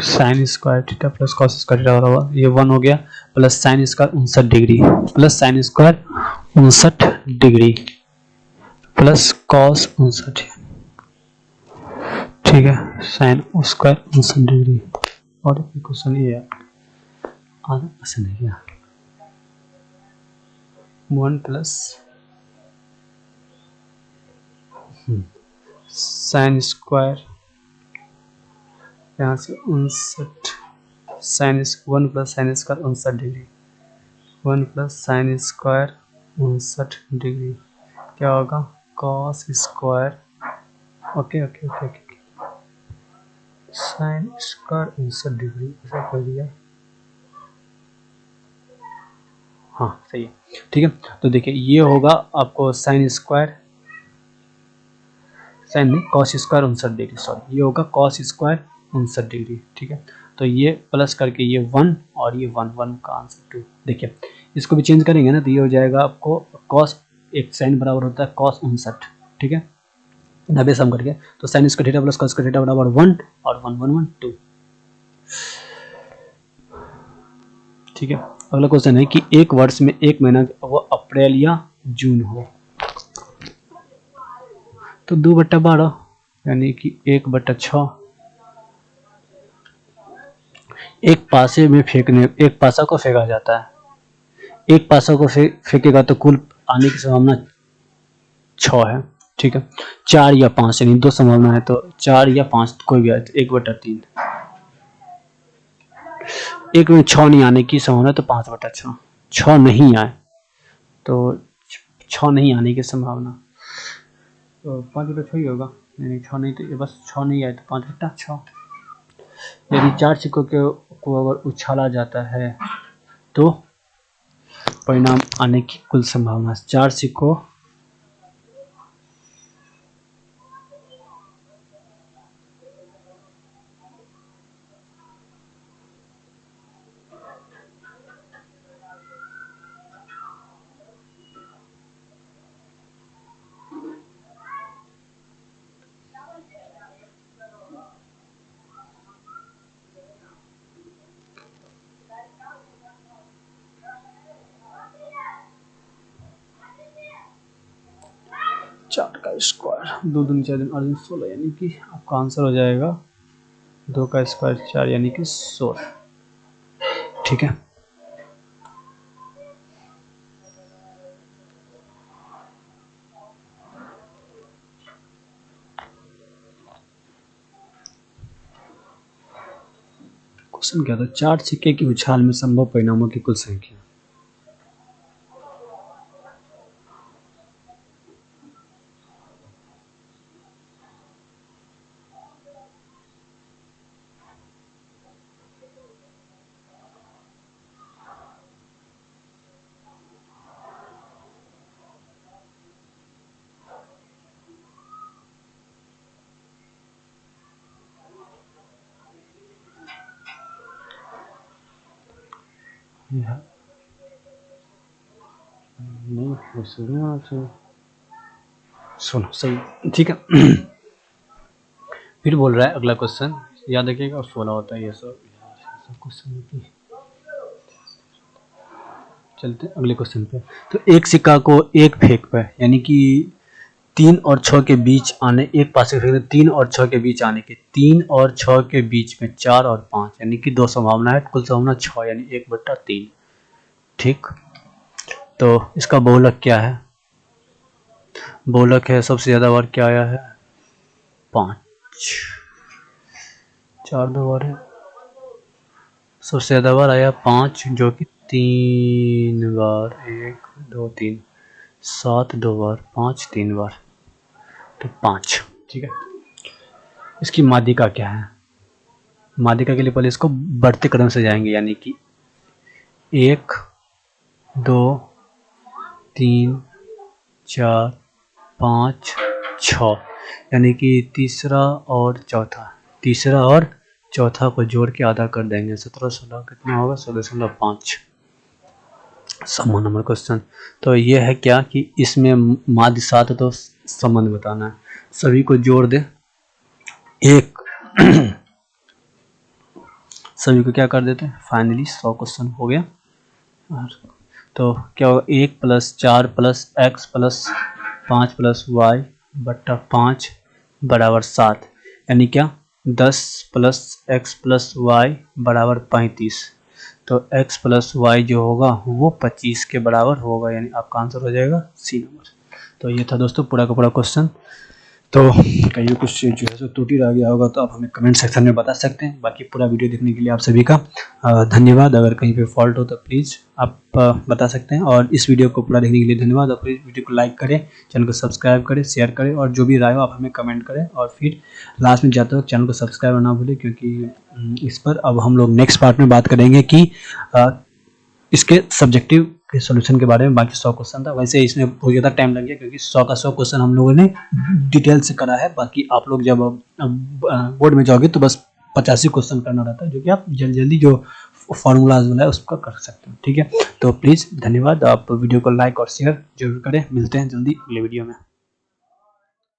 sign square theta plus cos square theta बराबर, ये 1 हो गया, plus sine square 59 degree, plus sine square 59 degree plus cos 59। ठीक है, साइन स्क्वायर 59 डिग्री। और क्वेश्चन ये है, आधा क्वेश्चन है क्या, 1 प्लस साइन स्क्वायर, यहाँ से 59 sine 1 plus sine square 59 degree, 1 plus sine square 59 degree क्या होगा, cos square okay okay okay okay sine square 59 degree, ऐसा कर दिया, हाँ सही है। ठीक है, तो देखिए ये होगा आपको साइन स्क्वायर, साइन नहीं कॉस स्क्वायर 59 डिग्री, सॉरी ये होगा कॉस स्क्वायर 59 डिग्री। ठीक है, तो ये प्लस करके ये 1 और ये 1 1 का आंसर 2। देखिए इसको भी चेंज करेंगे ना, तो ये हो जाएगा आपको कॉस, एक साइन बराबर होता है कॉस 59। ठीक है, नब्बे सम करके, तो sine square theta plus cos square theta बराबर 1 और 1 1 1 2। ठीक है, अगला क्वेश्चन है कि एक वर्ष में एक महीना वो अप्रैल या जून हो, तो 2/12 यानी कि 1/6, एक पासे में फेंकने, एक पासा को फेंका जाता है, एक पासा को फेंकेगा तो कुल आने की संभावना 6 है। ठीक है, 4 या 5, यानी 2 संभावना है, तो 4 या 5 कोई भी आए, तो 1/3, एक में 6 नहीं आने की संभावना, तो 5/6, 6 नहीं आए तो 6 नहीं आने की संभावना, तो 5/6 ही होगा, यानी 6 नहीं, तो ये बस 6 नहीं आए तो 5/6। यदि 4 सिक्कों को अगर उछाला जाता है तो परिणाम आने की कुल संभावना, 4 सिक्कों 4 का स्क्वायर 2 दूनी 4 और 16 यानी कि आपका आंसर हो जाएगा 2 का स्क्वायर 4 यानी कि 16। ठीक है, क्वेश्चन क्या था? 4 सिक्के की उछाल में संभव परिणामों की कुल संख्या। नहीं सुनो सही, ठीक है। फिर बोल रहा है अगला क्वेश्चन, याद रखिएगा 16 होता है ये सब क्वेश्चन। चलते हैं अगले क्वेश्चन पे। तो एक सिक्का को एक फेंक पर यानी कि 3 और 6 के बीच आने, एक पास से 3 और 6 के बीच आने के, 3 और 6 के बीच में 4 और 5 यानी कि 2 संभावना है, कुल संभावना 6 यानी 1/3। ठीक, तो इसका बहुलक क्या है? बहुलक है सबसे ज्यादा बार क्या आया है? 5। 4 2 बार है, सबसे ज्यादा बार आया 5 जो कि 3 बार, 1 2 3, 7 2 बार, 5 3 बार, तो 5। ठीक है, इसकी माध्यिका क्या है? माध्यिका के लिए पहले इसको बढ़ते क्रम से जाएंगे यानी कि 1 2 3 4 5 6 यानी कि तीसरा और चौथा को जोड़ के आधा कर देंगे, 17 16 कितना होगा? 16.5। समान नंबर क्वेश्चन। तो ये है क्या कि इसमें माध्य साथ तो संबंध बताना है, सभी को जोड़ दे एक सभी को क्या कर देते हैं? फाइनली 100 क्वेश्चन हो गया। तो क्या होगा? 1 + 4 + x + 5 + y बट्टा 5 बराबर 7 यानी क्या? 10 + x + y बराबर 35। तो x + y जो होगा वो 25 के बराबर होगा, यानी आपका आंसर हो जाएगा सी नंबर। तो ये था दोस्तों पूरा का पूरा क्वेश्चन। तो कहीं कुछ जो है सो त्रुटि रह गया होगा तो आप हमें कमेंट सेक्शन में बता सकते हैं। बाकी पूरा वीडियो देखने के लिए आप सभी का धन्यवाद। अगर कहीं पे फॉल्ट हो तो प्लीज़ आप बता सकते हैं, और इस वीडियो को पूरा देखने के लिए धन्यवाद। और प्लीज़ वीडियो को लाइक करें, चैनल को सब्सक्राइब करें, शेयर करें, और जो भी राय हो आप हमें कमेंट करें। और फिर लास्ट में जाते वक्त चैनल को सब्सक्राइब ना भूलें, क्योंकि इस पर अब हम लोग नेक्स्ट पार्ट में बात करेंगे कि इसके सब्जेक्टिव के सॉल्यूशन के बारे में। बाकी 100 क्वेश्चन था, वैसे इसमें बहुत ज़्यादा टाइम लग गया क्योंकि 100 का 100 क्वेश्चन हम लोगों ने डिटेल से करा है। बाकी आप लोग जब बोर्ड में जाओगे तो बस 85 क्वेश्चन करना रहता है, जो कि आप जल्दी जल्दी जो फॉर्मूलाज वाला है उसका कर सकते हो। ठीक है, तो प्लीज़ धन्यवाद। आप वीडियो को लाइक और शेयर जरूर करें। मिलते हैं जल्दी अगले वीडियो में।